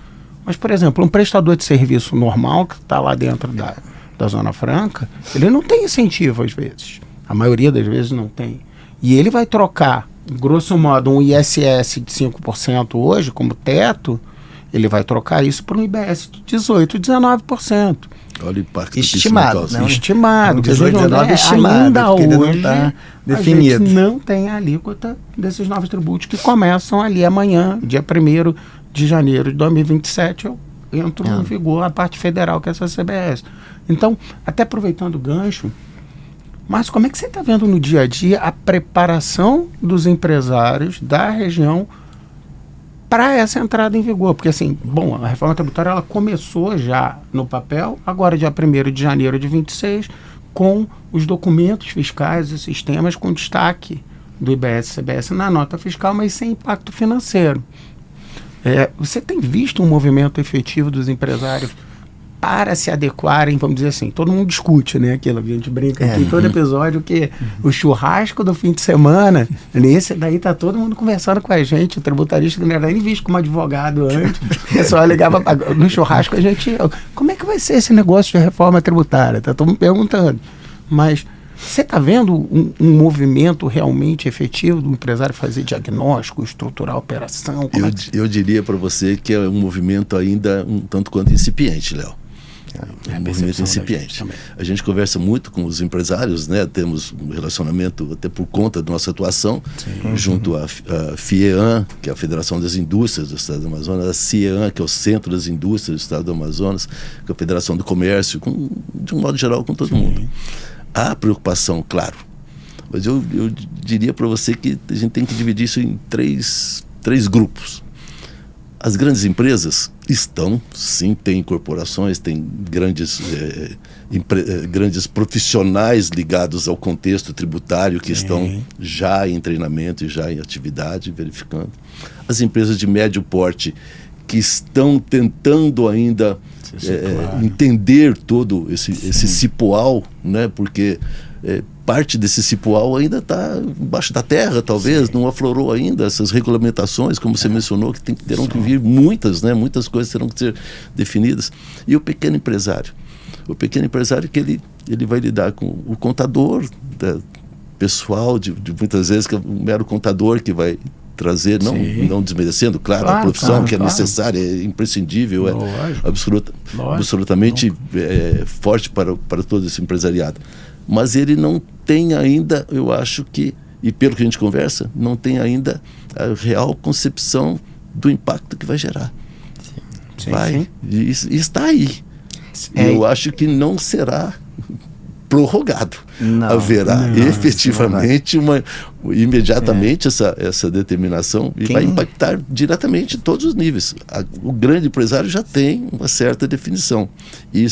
Mas, por exemplo, um prestador de serviço normal que está lá dentro da Zona Franca, ele não tem incentivo, às vezes. A maioria das vezes não tem. E ele vai trocar, grosso modo, um ISS de 5% hoje, como teto, ele vai trocar isso por um IBS de 18%, 19%. Olha o impacto estimado, que isso estimado. 18, 19 estimado, ainda hoje não tá definido. A gente não tem a alíquota desses novos tributos que começam ali amanhã, dia 1º de janeiro de 2027, entra em vigor a parte federal, que é essa CBS. Então, até aproveitando o gancho, mas como é que você está vendo no dia a dia a preparação dos empresários da região para essa entrada em vigor? Porque assim, bom, a reforma tributária ela começou já no papel, agora dia 1º de janeiro de 26, com os documentos fiscais e sistemas com destaque do IBS e CBS na nota fiscal, mas sem impacto financeiro. Você tem visto um movimento efetivo dos empresários para se adequarem, vamos dizer assim, todo mundo discute, né, aquilo, a gente brinca aqui em todo episódio que o churrasco do fim de semana, nesse daí tá todo mundo conversando com a gente, o tributarista que não era nem visto como advogado antes, o pessoal ligava no churrasco, a gente, como é que vai ser esse negócio de reforma tributária? Tá todo mundo perguntando, mas você está vendo um movimento realmente efetivo do empresário fazer diagnóstico, estruturar a operação? Eu diria para você que é um movimento ainda um tanto quanto incipiente, Léo. Um movimento incipiente. A gente conversa muito com os empresários, né? Temos um relacionamento até por conta da nossa atuação junto à FIEAM, que é a Federação das Indústrias do Estado do Amazonas, a CIEAM, que é o Centro das Indústrias do Estado do Amazonas, que é a Federação do Comércio, de um modo geral com todo mundo. Há preocupação, claro, mas eu diria para você que a gente tem que dividir isso em três grupos. As grandes empresas estão, sim, tem corporações, tem grandes profissionais ligados ao contexto tributário que estão já em treinamento e já em atividade, verificando. As empresas de médio porte que estão tentando ainda entender todo esse cipoal, né? Porque parte desse cipoal ainda está embaixo da terra, talvez, não aflorou ainda essas regulamentações, como você mencionou, que terão que vir muitas, né? Muitas coisas terão que ser definidas. E o pequeno empresário que ele vai lidar com o contador, pessoal, de muitas vezes, que é um mero contador que vai trazer, não desmerecendo, claro, a profissão que é necessária, é imprescindível, absolutamente forte para todo esse empresariado. Mas ele não tem ainda, eu acho que, e pelo que a gente conversa, não tem ainda a real concepção do impacto que vai gerar. E está aí. Eu acho que não será prorrogado. haverá efetivamente imediatamente essa determinação e vai impactar diretamente em todos os níveis. O grande empresário já tem uma certa definição e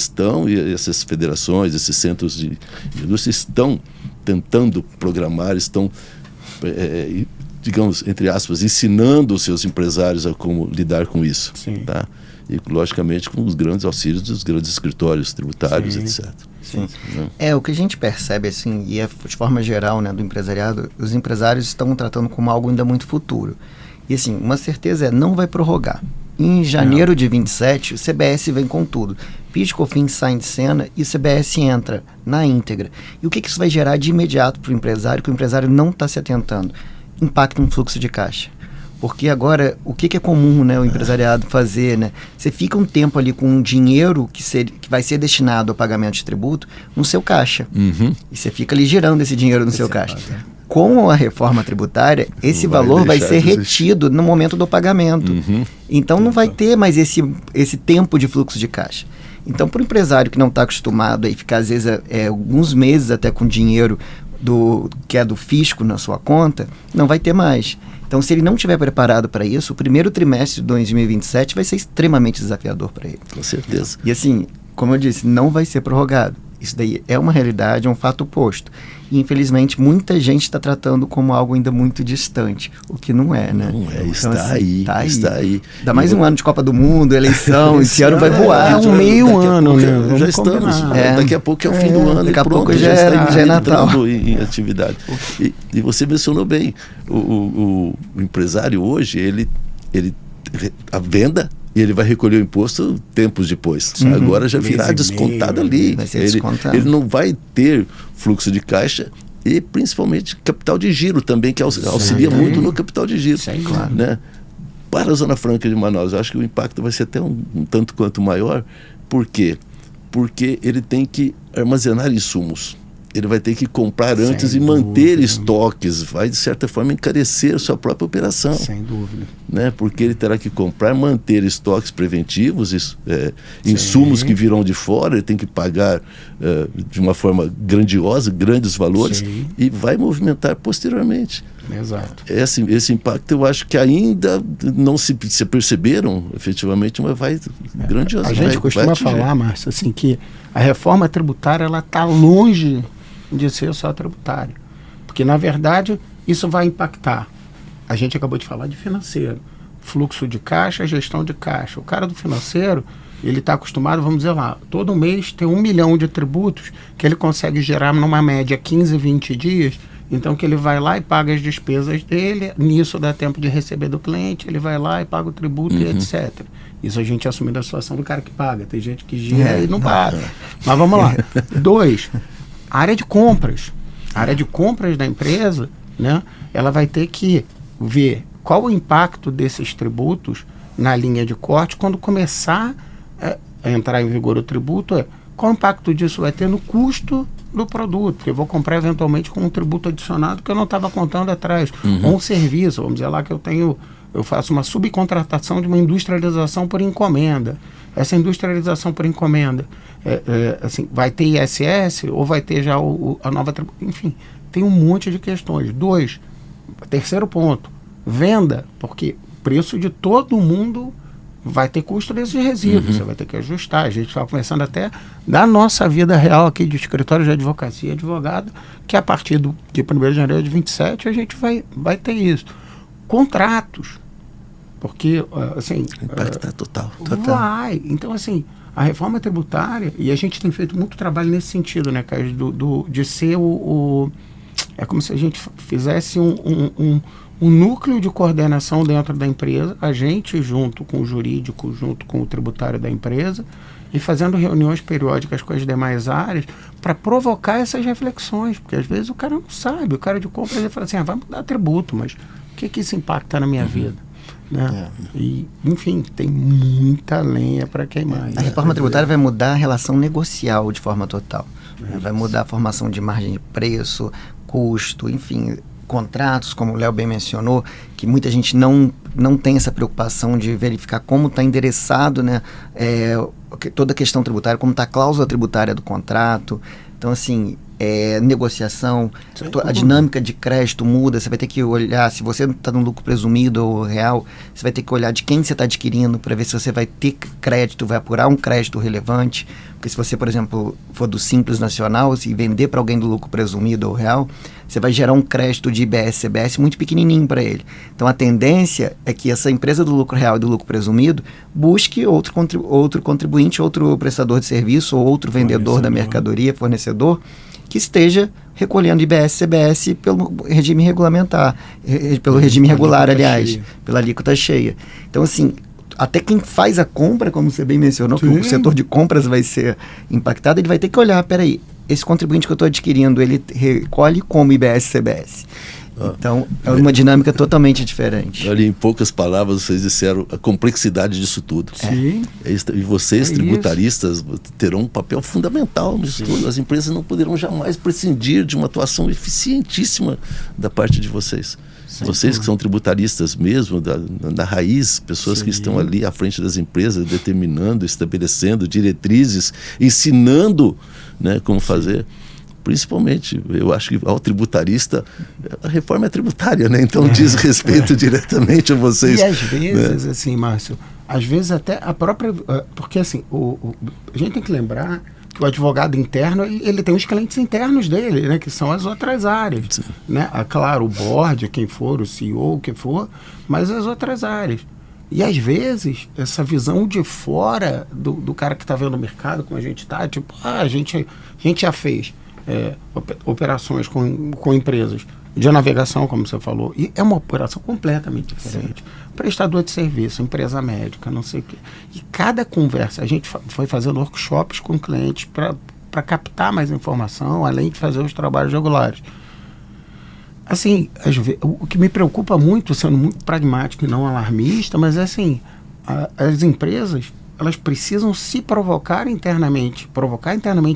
essas federações, esses centros de indústria estão tentando programar, estão digamos, entre aspas, ensinando os seus empresários a como lidar com isso. Tá? E, logicamente, com os grandes auxílios dos grandes escritórios tributários, etc. Sim. O que a gente percebe, assim, e de forma geral, né, do empresariado, os empresários estão tratando como algo ainda muito futuro. E, assim, uma certeza não vai prorrogar. Em janeiro de 27, o CBS vem com tudo. PIS, COFINS saem de cena e o CBS entra na íntegra. E o que isso vai gerar de imediato para o empresário, que o empresário não está se atentando? Impacta no fluxo de caixa. Porque agora, o que é comum, né, o empresariado fazer, né? Você fica um tempo ali com um dinheiro que vai ser destinado ao pagamento de tributo no seu caixa. E você fica ali girando esse dinheiro no seu caixa. Com a reforma tributária, esse valor vai ser retido no momento do pagamento. Então não vai ter mais esse tempo de fluxo de caixa. Então, para o empresário que não está acostumado a ficar, às vezes, alguns meses até com dinheiro que é do fisco na sua conta, não vai ter mais. Então, se ele não estiver preparado para isso, o primeiro trimestre de 2027 vai ser extremamente desafiador para ele. Com certeza. E assim, como eu disse, não vai ser prorrogado. Isso daí é uma realidade, é um fato posto. E, infelizmente, muita gente está tratando como algo ainda muito distante, o que não é, né? Não é, então, está aí. Dá mais um ano de Copa do Mundo, eleição, esse ano vai voar. Meio ano, né? Já estamos. Daqui a pouco é o fim do ano. Daqui a pouco já é Natal. Em atividade. E você mencionou bem, o empresário hoje, a venda, e ele vai recolher o imposto tempos depois. Agora já virá descontado ali. Vai ser descontado. Ele não vai ter fluxo de caixa e principalmente capital de giro também, que auxilia muito no capital de giro. Claro. Né? Para a Zona Franca de Manaus, eu acho que o impacto vai ser até um tanto quanto maior. Por quê? Porque ele tem que armazenar insumos. Ele vai ter que comprar antes e manter estoques, vai de certa forma encarecer sua própria operação. Sem dúvida. Né? Porque ele terá que comprar, manter estoques preventivos, insumos que virão de fora, ele tem que pagar de uma forma grandiosa, grandes valores, e vai movimentar posteriormente. Exato. Esse impacto eu acho que ainda não se perceberam efetivamente, mas vai grandioso. A gente costuma falar, Márcio, assim, que a reforma tributária está longe de ser só tributária. Porque, na verdade, isso vai impactar. A gente acabou de falar de financeiro. Fluxo de caixa, gestão de caixa. O cara do financeiro, ele está acostumado, vamos dizer lá, todo mês tem 1 milhão de tributos que ele consegue gerar numa média 15, 20 dias. Então, que ele vai lá e paga as despesas dele, nisso dá tempo de receber do cliente, ele vai lá e paga o tributo e etc. Isso a gente assumindo a situação do cara que paga. Tem gente que gira e não paga. Mas vamos lá. 2, área de compras. A área de compras da empresa, né, ela vai ter que ver qual o impacto desses tributos na linha de corte quando começar a entrar em vigor o tributo. Qual o impacto disso vai ter no custo do produto, porque eu vou comprar eventualmente com um tributo adicionado que eu não estava contando atrás, ou um serviço, vamos dizer lá que eu faço uma subcontratação de uma industrialização por encomenda. Essa industrialização por encomenda, assim, vai ter ISS ou vai ter já a nova tributo? Enfim, tem um monte de questões. 2, terceiro ponto, venda, porque o preço de todo mundo vai ter custo desses resíduos, você vai ter que ajustar. A gente está começando até da nossa vida real aqui de escritório de advocacia e advogado, que a partir de 1º de janeiro de 27 a gente vai ter isso. Contratos, porque assim... Impacta total. Vai. Então, assim, a reforma tributária, e a gente tem feito muito trabalho nesse sentido, né, Caio, de ser é como se a gente fizesse um núcleo de coordenação dentro da empresa, a gente junto com o jurídico, junto com o tributário da empresa, e fazendo reuniões periódicas com as demais áreas para provocar essas reflexões, porque às vezes o cara não sabe, o cara de compra ele fala assim, vai mudar tributo, mas o que isso impacta na minha vida? Né? E, enfim, tem muita lenha para queimar. A reforma tributária vai mudar a relação negocial de forma total. Vai mudar a formação de margem de preço, custo, enfim, contratos, como o Léo bem mencionou, que muita gente não tem essa preocupação de verificar como está endereçado, né, toda a questão tributária, como está a cláusula tributária do contrato. Então, assim, negociação, a dinâmica de crédito muda, você vai ter que olhar, se você está no lucro presumido ou real, você vai ter que olhar de quem você está adquirindo para ver se você vai ter crédito, vai apurar um crédito relevante, porque se você, por exemplo, for do Simples Nacional e vender para alguém do lucro presumido ou real, você vai gerar um crédito de IBS, CBS muito pequenininho para ele. Então a tendência é que essa empresa do lucro real e do lucro presumido busque outro contribuinte, outro prestador de serviço ou outro vendedor da mercadoria, fornecedor, que esteja recolhendo IBS, CBS pelo regime regulamentar, pelo regime regular, aliás, pela alíquota cheia. Então, assim, até quem faz a compra, como você bem mencionou, que o setor de compras vai ser impactado, ele vai ter que olhar, peraí, esse contribuinte que eu estou adquirindo, ele recolhe como IBS, CBS. Então, é uma dinâmica totalmente diferente. Olha, em poucas palavras, vocês disseram a complexidade disso tudo. Sim. E vocês, tributaristas, terão um papel fundamental nisso tudo. As empresas não poderão jamais prescindir de uma atuação eficientíssima da parte de vocês. Vocês que são tributaristas mesmo, da raiz, pessoas que estão ali à frente das empresas, determinando, estabelecendo diretrizes, ensinando, né, como fazer. Principalmente, eu acho que ao tributarista, a reforma é tributária, né? Então diz respeito diretamente a vocês. E às vezes, assim, Márcio, às vezes até a própria... Porque assim, a gente tem que lembrar que o advogado interno, ele tem os clientes internos dele, né? Que são as outras áreas. Né? Claro, o board, quem for, o CEO, o que for, mas as outras áreas. E às vezes, essa visão de fora do cara que está vendo o mercado, como a gente está, tipo, a gente já fez operações com empresas de navegação, como você falou, e é uma operação completamente diferente. Prestador de serviço, empresa médica, não sei o quê. E cada conversa, a gente foi fazendo workshops com clientes para captar mais informação, além de fazer os trabalhos regulares. Assim, o que me preocupa muito, sendo muito pragmático e não alarmista, mas é assim, as empresas, elas precisam se provocar internamente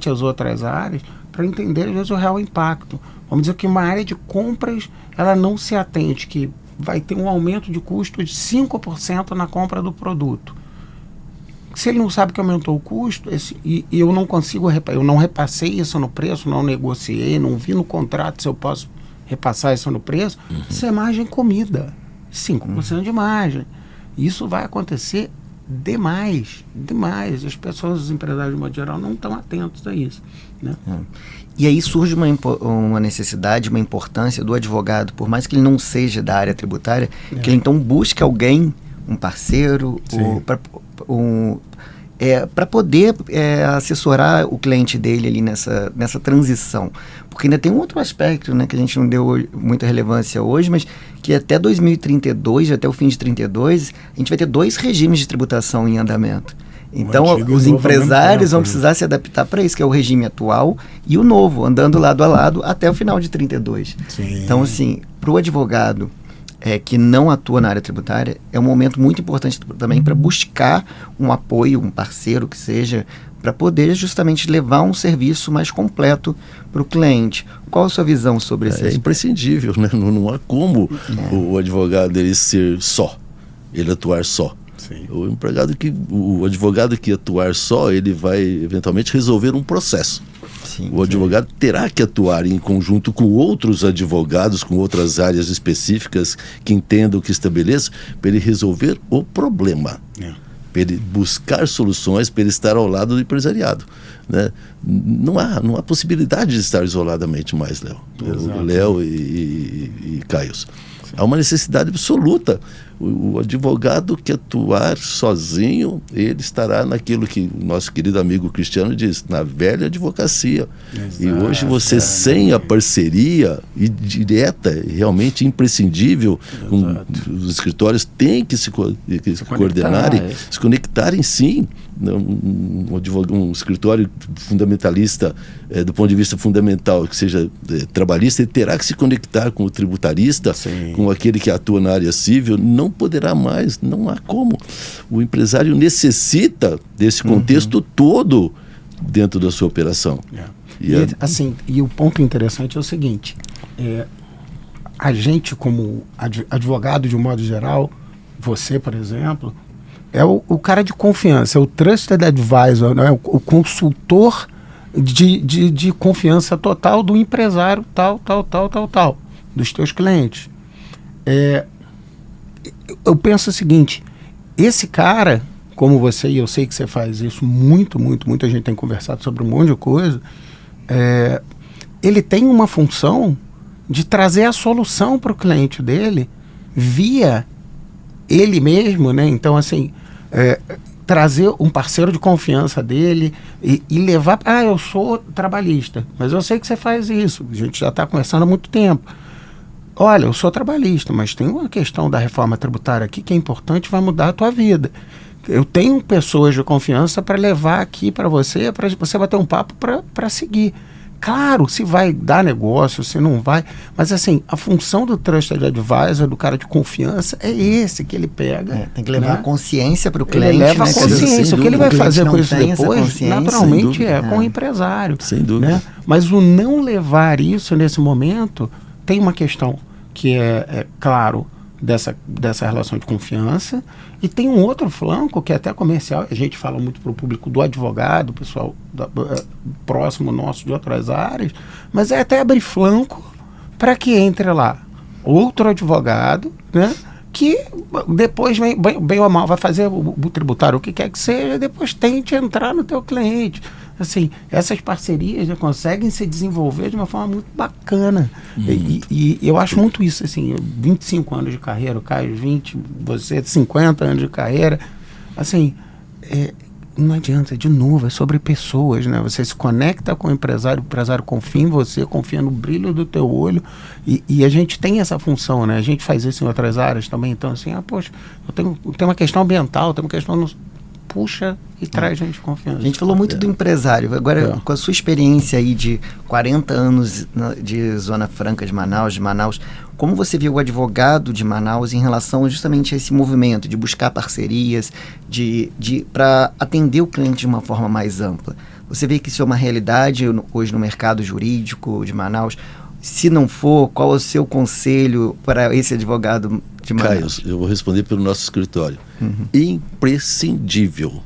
as outras áreas para entender, às vezes, o real impacto. Vamos dizer que uma área de compras, ela não se atende, que vai ter um aumento de custo de 5% na compra do produto. Se ele não sabe que aumentou o custo, e eu não consigo, eu não repassei isso no preço, não negociei, não vi no contrato se eu posso repassar isso no preço, isso é margem comida, 5% de margem. Isso vai acontecer demais. As pessoas, os empresários de modo geral, não estão atentos a isso, né? E aí surge uma necessidade, uma importância do advogado, por mais que ele não seja da área tributária, que ele então busque alguém, um parceiro, para poder assessorar o cliente dele ali nessa transição. Porque ainda tem um outro aspecto, né, que a gente não deu muita relevância hoje, mas que até 2032, até o fim de 32, a gente vai ter 2 regimes de tributação em andamento. Então, os empresários vão precisar se adaptar para isso, que é o regime atual e o novo, andando lado a lado até o final de 32. Então, assim, para o advogado que não atua na área tributária, é um momento muito importante também para buscar um apoio, um parceiro que seja, para poder justamente levar um serviço mais completo para o cliente. Qual a sua visão sobre isso? É imprescindível, né? Não há como o advogado ele ser só, ele atuar só. O advogado que atuar só, ele vai eventualmente resolver um processo. O advogado terá que atuar em conjunto com outros advogados, com outras áreas específicas que entendam, que estabeleçam, para ele resolver o problema. Para ele buscar soluções, para ele estar ao lado do empresariado, né? Não há possibilidade de estar isoladamente mais, Léo e Caios. Há uma necessidade absoluta. O advogado que atuar sozinho, ele estará naquilo que o nosso querido amigo Cristiano diz, na velha advocacia. E hoje você, sem a parceria e direta, realmente imprescindível, os escritórios têm que se coordenarem, se conectarem, sim. Um escritório fundamentalista, do ponto de vista fundamental, que seja trabalhista, ele terá que se conectar com o tributarista, com aquele que atua na área civil. Não poderá mais, não há como. O empresário necessita desse contexto todo dentro da sua operação. E o ponto interessante é o seguinte, a gente como advogado de um modo geral, você, por exemplo, é o cara de confiança, é o trusted advisor, né? O consultor de confiança total do empresário tal, dos teus clientes. Eu penso o seguinte, esse cara, como você, e eu sei que você faz isso muita gente tem conversado sobre um monte de coisa, ele tem uma função de trazer a solução para o cliente dele via ele mesmo, né? Então, assim, trazer um parceiro de confiança dele e levar... eu sou trabalhista, mas eu sei que você faz isso. A gente já está conversando há muito tempo. Olha, eu sou trabalhista, mas tem uma questão da reforma tributária aqui que é importante, vai mudar a tua vida. Eu tenho pessoas de confiança para levar aqui para você bater um papo para seguir. Claro, se vai dar negócio, se não vai, mas assim, a função do Trusted Advisor, do cara de confiança, é esse que ele pega. Tem que levar a consciência para o cliente. Ele leva a consciência. O que ele vai fazer com isso depois, naturalmente, com o empresário. Sem dúvida. Né? Mas o não levar isso nesse momento, tem uma questão que claro, dessa relação de confiança, e tem um outro flanco que é até comercial, a gente fala muito para o público do advogado, pessoal próximo nosso de outras áreas, mas é até abrir flanco para que entre lá outro advogado, né, que depois, bem ou mal, vai fazer o tributário, o que quer que seja, depois tente entrar no teu cliente. Assim, essas parcerias já conseguem se desenvolver de uma forma muito bacana. E eu acho muito isso, assim, 25 anos de carreira, o Caio 20, você 50 anos de carreira, assim, não adianta, de novo, é sobre pessoas, né? Você se conecta com o empresário confia em você, confia no brilho do teu olho, e a gente tem essa função, né? A gente faz isso em outras áreas também, então assim, poxa, eu tenho uma questão ambiental, tenho uma questão... puxa e traz gente de confiança. A gente falou muito do empresário. Agora, com a sua experiência aí de 40 anos de Zona Franca de Manaus, como você viu o advogado de Manaus em relação justamente a esse movimento de buscar parcerias, para atender o cliente de uma forma mais ampla? Você vê que isso é uma realidade hoje no mercado jurídico de Manaus? Se não for, qual é o seu conselho para esse advogado de Manaus? Caio, eu vou responder pelo nosso escritório. Imprescindível.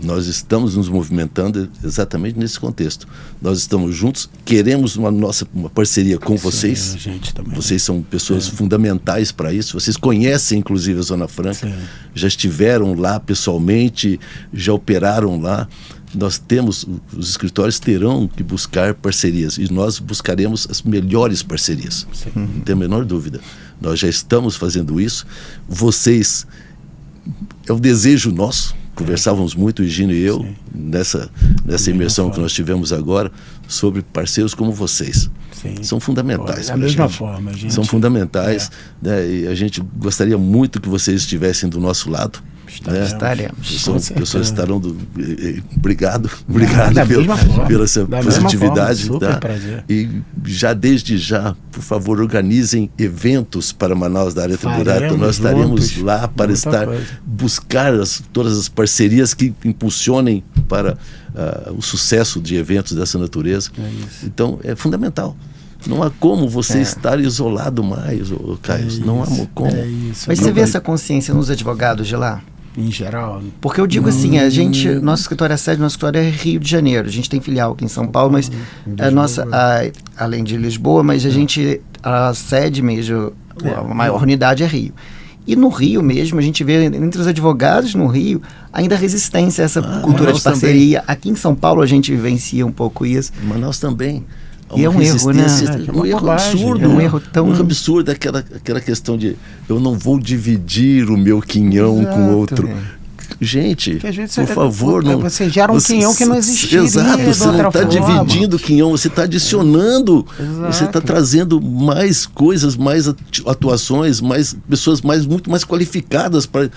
Nós estamos nos movimentando exatamente nesse contexto. Nós estamos juntos, queremos uma parceria com vocês. A gente também. Vocês são pessoas fundamentais para isso. Vocês conhecem, inclusive, a Zona Franca. Sim. Já estiveram lá pessoalmente, já operaram lá. Os escritórios terão que buscar parcerias e nós buscaremos as melhores parcerias. Não tem a menor dúvida. Nós já estamos fazendo isso. Vocês, é um desejo nosso. Conversávamos muito, o Higino e eu, nessa imersão que nós tivemos agora, sobre parceiros como vocês. Sim. São fundamentais. Da mesma forma, gente. São fundamentais. Né? E a gente gostaria muito que vocês estivessem do nosso lado. Estaremos. Pessoas estarão obrigado pela essa da positividade. Forma, super tá? prazer. E desde já, por favor, organizem eventos para Manaus da área tributária. Então nós estaremos lá para buscar todas as parcerias que impulsionem para o sucesso de eventos dessa natureza. Então é fundamental. Não há como você estar isolado mais, Caio. Não há como. Mas você vê essa consciência nos advogados de lá? Em geral. Porque eu digo assim, nosso escritório nosso escritório é Rio de Janeiro. A gente tem filial aqui em São Paulo, mas além de Lisboa, mas a sede mesmo, a maior unidade é Rio. E no Rio mesmo, a gente vê entre os advogados no Rio ainda resistência a essa cultura de parceria. Também. Aqui em São Paulo a gente vivencia um pouco isso. Manaus também. E é um erro, né? Um erro absurdo. Um erro tão... Um erro absurdo, aquela questão de eu não vou dividir o meu quinhão com outro. Gente, por favor, não. Você gera um quinhão que não existiria. Exato, você não está dividindo o quinhão, você está adicionando, você está trazendo mais coisas, mais atuações, mais pessoas muito mais qualificadas para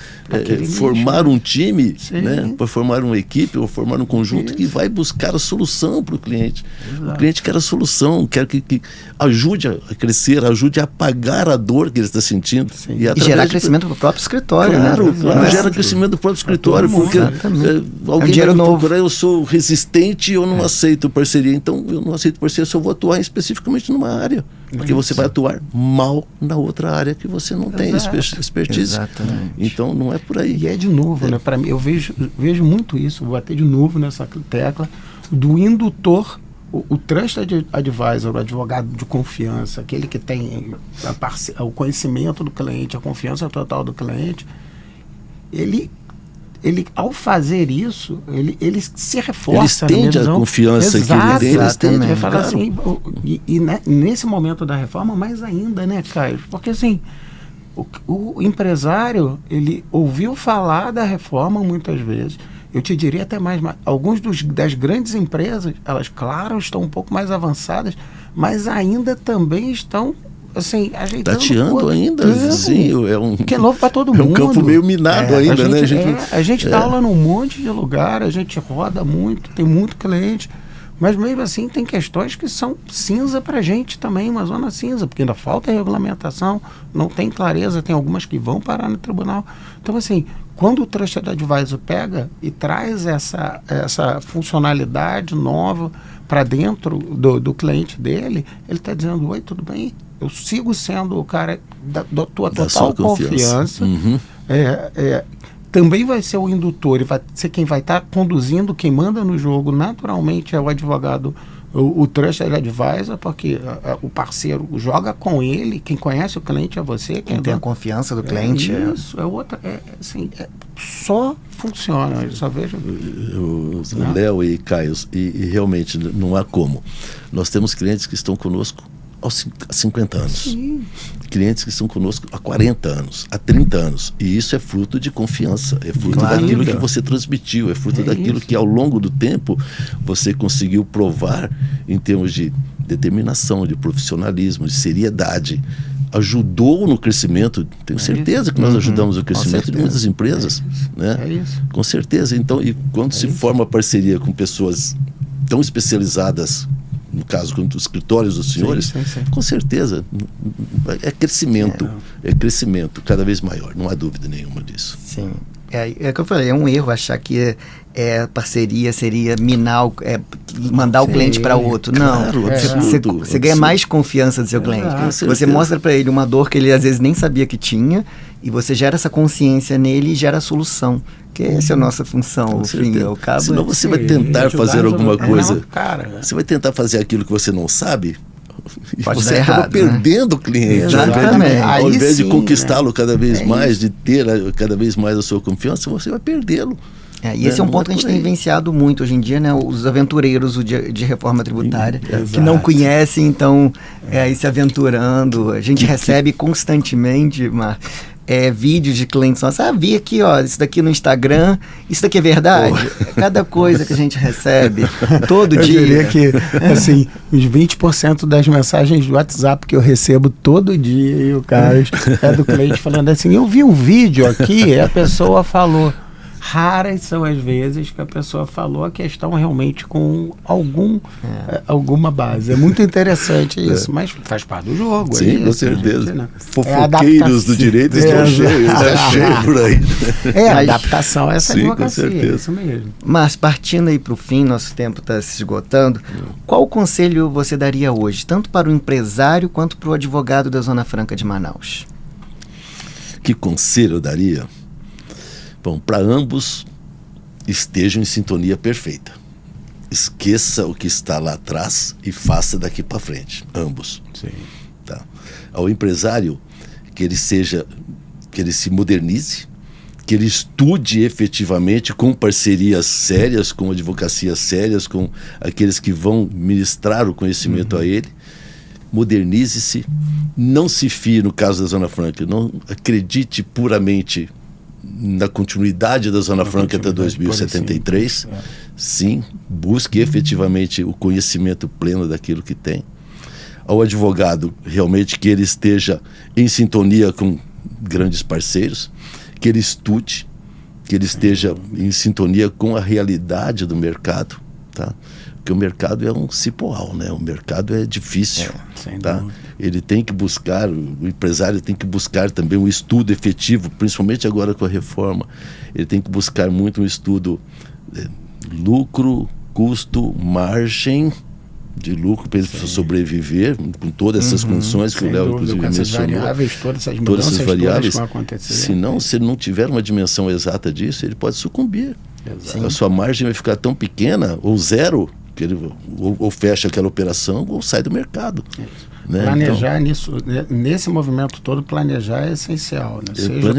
formar um time, né? Para formar uma equipe ou formar um conjunto que vai buscar a solução para o cliente. O cliente quer a solução, quer que ajude a crescer, ajude a apagar a dor que ele está sentindo. E gerar crescimento para o próprio escritório. Claro, gera crescimento do próprio escritório. escritório, porque alguém dinheiro vai me novo. procurar, eu sou resistente, eu não aceito parceria. Então, eu não aceito parceria, eu só vou atuar especificamente numa área. Porque você vai atuar mal na outra área que você não tem expertise. Exatamente. Então, não é por aí. E é de novo, né? Para mim, eu vejo muito isso, vou bater de novo nessa tecla, do indutor, o trusted advisor, o advogado de confiança, aquele que tem o conhecimento do cliente, a confiança total do cliente, ele ao fazer isso, ele se reforça. Ele estende a confiança que ele tem. Ele estende, vai falar claro. assim, nesse momento da reforma, mais ainda, né, Caio? Porque assim, o empresário, ele ouviu falar da reforma muitas vezes. Eu te diria até mais, alguns das grandes empresas, elas, claro, estão um pouco mais avançadas, mas ainda também estão, assim, ajeitando. Tateando ainda, sim, que é novo para todo mundo. É um campo meio minado ainda, né? A gente dá aula num monte de lugar, a gente roda muito, tem muito cliente, mas mesmo assim tem questões que são cinza para a gente também, uma zona cinza, porque ainda falta regulamentação, não tem clareza, tem algumas que vão parar no tribunal. Então, assim, quando o Trusted Advisor pega e traz essa funcionalidade nova para dentro do cliente dele, ele está dizendo: oi, tudo bem? Eu sigo sendo o cara da tua total confiança. Uhum. Também vai ser o indutor, e vai ser quem vai estar conduzindo, quem manda no jogo, naturalmente é o advogado, o Trusted Advisor, porque o parceiro joga com ele, quem conhece o cliente é você. Quem tem a confiança do cliente. Isso, só funciona, eu só vejo. Léo e Caio, e realmente não há como. Nós temos clientes que estão conosco há 50 anos. Sim. Clientes que estão conosco há 40 anos, há 30 anos. E isso é fruto de confiança, é fruto daquilo que você transmitiu, é fruto daquilo que ao longo do tempo você conseguiu provar em termos de determinação, de profissionalismo, de seriedade. Ajudou no crescimento, tenho certeza que nós ajudamos o crescimento de muitas empresas. Né? É isso. Com certeza. Então, e quando se forma parceria com pessoas tão especializadas, no caso, como os escritórios dos senhores, sim. com certeza é crescimento cada vez maior, não há dúvida nenhuma disso. Sim. É que eu falei, é um erro achar que parceria seria minar, mandar o cliente para outro. Claro, não, você ganha mais confiança do seu cliente. Você mostra para ele uma dor que ele às vezes nem sabia que tinha, e você gera essa consciência nele e gera a solução. Que essa é a nossa função, o fim, o cabo. Senão você vai tentar fazer alguma coisa. Cara, você vai tentar fazer aquilo que você não sabe, e pode você dar acaba errado, perdendo o cliente. Ao invés de conquistá-lo cada vez mais, de ter cada vez mais a sua confiança, você vai perdê-lo. E esse é um ponto que a gente tem vivenciado muito hoje em dia, né? Os aventureiros de reforma tributária, que não conhecem, então, aí se aventurando. A gente recebe constantemente vídeos de clientes nossos. Vi aqui, ó, isso daqui no Instagram, isso daqui é verdade? Cada coisa que a gente recebe, todo dia. Eu diria que, assim, os 20% das mensagens do WhatsApp que eu recebo todo dia, e o Carlos, é do cliente falando assim: eu vi um vídeo aqui, e a pessoa falou. Raras são as vezes que a pessoa falou a questão realmente com alguma base. É muito interessante isso, mas faz parte do jogo. Sim, com certeza. Né? Fofoqueiros do direito estão cheios, cheio por aí. A adaptação, essa advocacia. Com certeza. Isso mesmo. Mas partindo aí para o fim, nosso tempo está se esgotando, qual conselho você daria hoje, tanto para o empresário quanto para o advogado da Zona Franca de Manaus? Que conselho eu daria? Bom, para ambos, estejam em sintonia perfeita. Esqueça o que está lá atrás e faça daqui para frente. Ambos. Sim. Tá. Ao empresário, que ele se modernize, que ele estude efetivamente com parcerias sérias, com advocacias sérias, com aqueles que vão ministrar o conhecimento a ele. Modernize-se. Não se fie, no caso da Zona Franca, não acredite puramente na continuidade da Zona Franca até 2073. Sim, busque efetivamente o conhecimento pleno daquilo que tem. Ao advogado, realmente que ele esteja em sintonia com grandes parceiros, que ele estude, que ele esteja em sintonia com a realidade do mercado, tá? Porque o mercado é um cipoal, né? O mercado é difícil, tá? Ele tem que buscar, o empresário tem que buscar também um estudo efetivo, principalmente agora com a reforma. Ele tem que buscar muito um estudo lucro, custo, margem de lucro para ele sobreviver com todas essas condições que o Léo inclusive mencionou. Todas essas variáveis, vão acontecer. Senão, se ele não tiver uma dimensão exata disso, ele pode sucumbir. A sua margem vai ficar tão pequena, ou zero, que ele ou fecha aquela operação ou sai do mercado. Né? Planejar nesse movimento todo, planejar é essencial. Né? Seja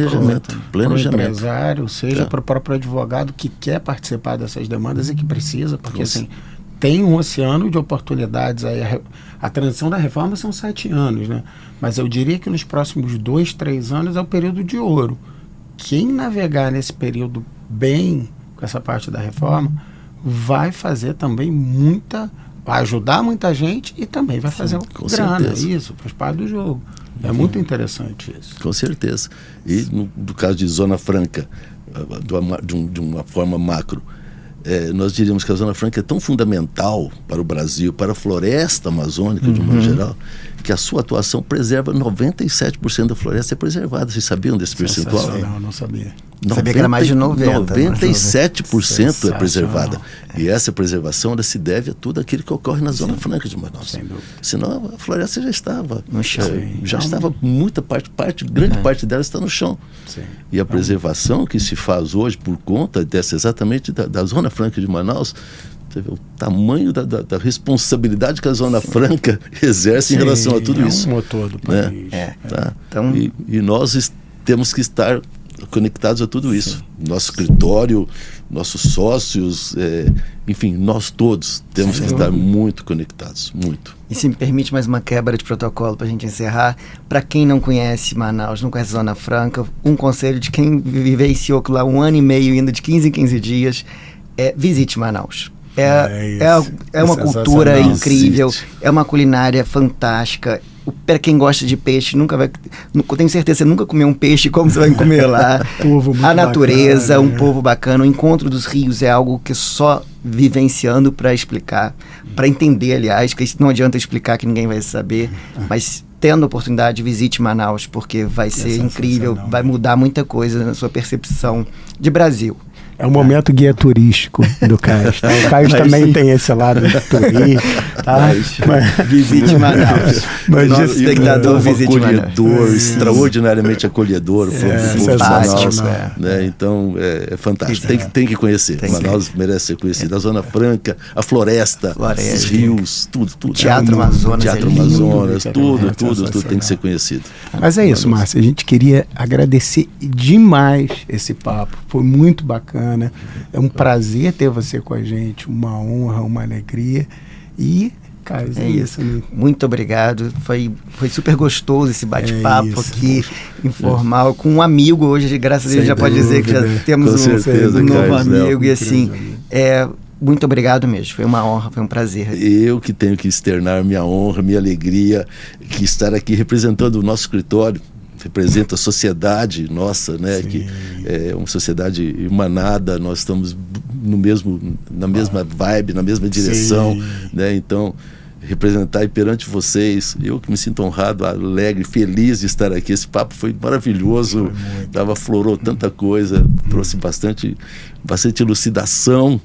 para o empresário, seja para o próprio advogado que quer participar dessas demandas e que precisa, porque assim, tem um oceano de oportunidades. Aí a transição da reforma são 7 anos, né? Mas eu diria que nos próximos 2, 3 anos é o período de ouro. Quem navegar nesse período bem com essa parte da reforma vai fazer também vai ajudar muita gente e também vai fazer grana. Isso faz parte do jogo. É muito interessante isso. Com certeza. E no caso de Zona Franca, de uma forma macro, nós diríamos que a Zona Franca é tão fundamental para o Brasil, para a floresta amazônica de um modo geral, que a sua atuação preserva 97% da floresta é preservada. Vocês sabiam desse percentual? Não, não sabia. Sabia que era mais de 90%. 97% é preservada. E essa preservação se deve a tudo aquilo que ocorre na Zona Franca de Manaus. Sem dúvida. Senão a floresta já estava no chão. Estava muita grande parte dela está no chão. Sim. E a preservação que se faz hoje por conta exatamente da Zona Franca de Manaus, você vê o tamanho da responsabilidade que a Zona Franca exerce em relação a tudo isso. É um motor do país. Tá? Então, e nós temos que estar conectados a tudo isso. Nosso escritório, nossos sócios, enfim, nós todos temos que estar muito conectados, muito. E se me permite mais uma quebra de protocolo para a gente encerrar, para quem não conhece Manaus, não conhece Zona Franca, um conselho de quem vivenciou lá 1 ano e meio, indo de 15 em 15 dias, visite Manaus. É uma cultura incrível, é uma culinária fantástica. Para quem gosta de peixe, tenho certeza que você nunca comeu um peixe como você vai comer lá. A natureza, bacana, um povo bacana. O encontro dos rios é algo que só vivenciando para explicar, para entender, aliás, que não adianta explicar que ninguém vai saber, mas tendo a oportunidade, visite Manaus, porque vai ser incrível, vai mudar muita coisa na sua percepção de Brasil. É o momento guia turístico do Caio. O Caio também tem esse lado turístico. Tá? Visite Manaus. Nosso espectador visite Manaus. Acolhedor, extraordinariamente acolhedor. Fantástico. Né? Então, é fantástico. Tem que conhecer. Manaus merece ser conhecido. A Zona Franca, a floresta, os rios, tudo. Teatro Amazonas. Tudo tem que ser conhecido. Mas é isso, Márcio. A gente queria agradecer demais esse papo. Foi muito bacana. É um prazer ter você com a gente, uma honra, uma alegria. E, cara, é isso. Né? Muito obrigado. Foi super gostoso esse bate-papo aqui, informal, com um amigo hoje, graças a Deus, já pode dizer que já temos um novo amigo. E assim, muito obrigado mesmo. Foi uma honra, foi um prazer. Eu que tenho que externar minha honra, minha alegria, que estar aqui representando o nosso escritório. Representa a sociedade nossa, né? Que é uma sociedade irmanada, nós estamos na mesma vibe, na mesma direção, né? Então, representar perante vocês, eu que me sinto honrado, alegre, feliz de estar aqui. Esse papo foi maravilhoso, aflorou tanta coisa, trouxe bastante elucidação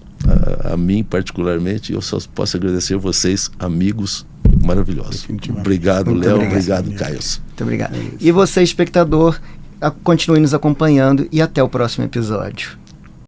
a mim particularmente. Eu só posso agradecer a vocês, amigos maravilhosos. Obrigado, Léo. Obrigado, Caio. Muito obrigado. E você, espectador, continue nos acompanhando e até o próximo episódio.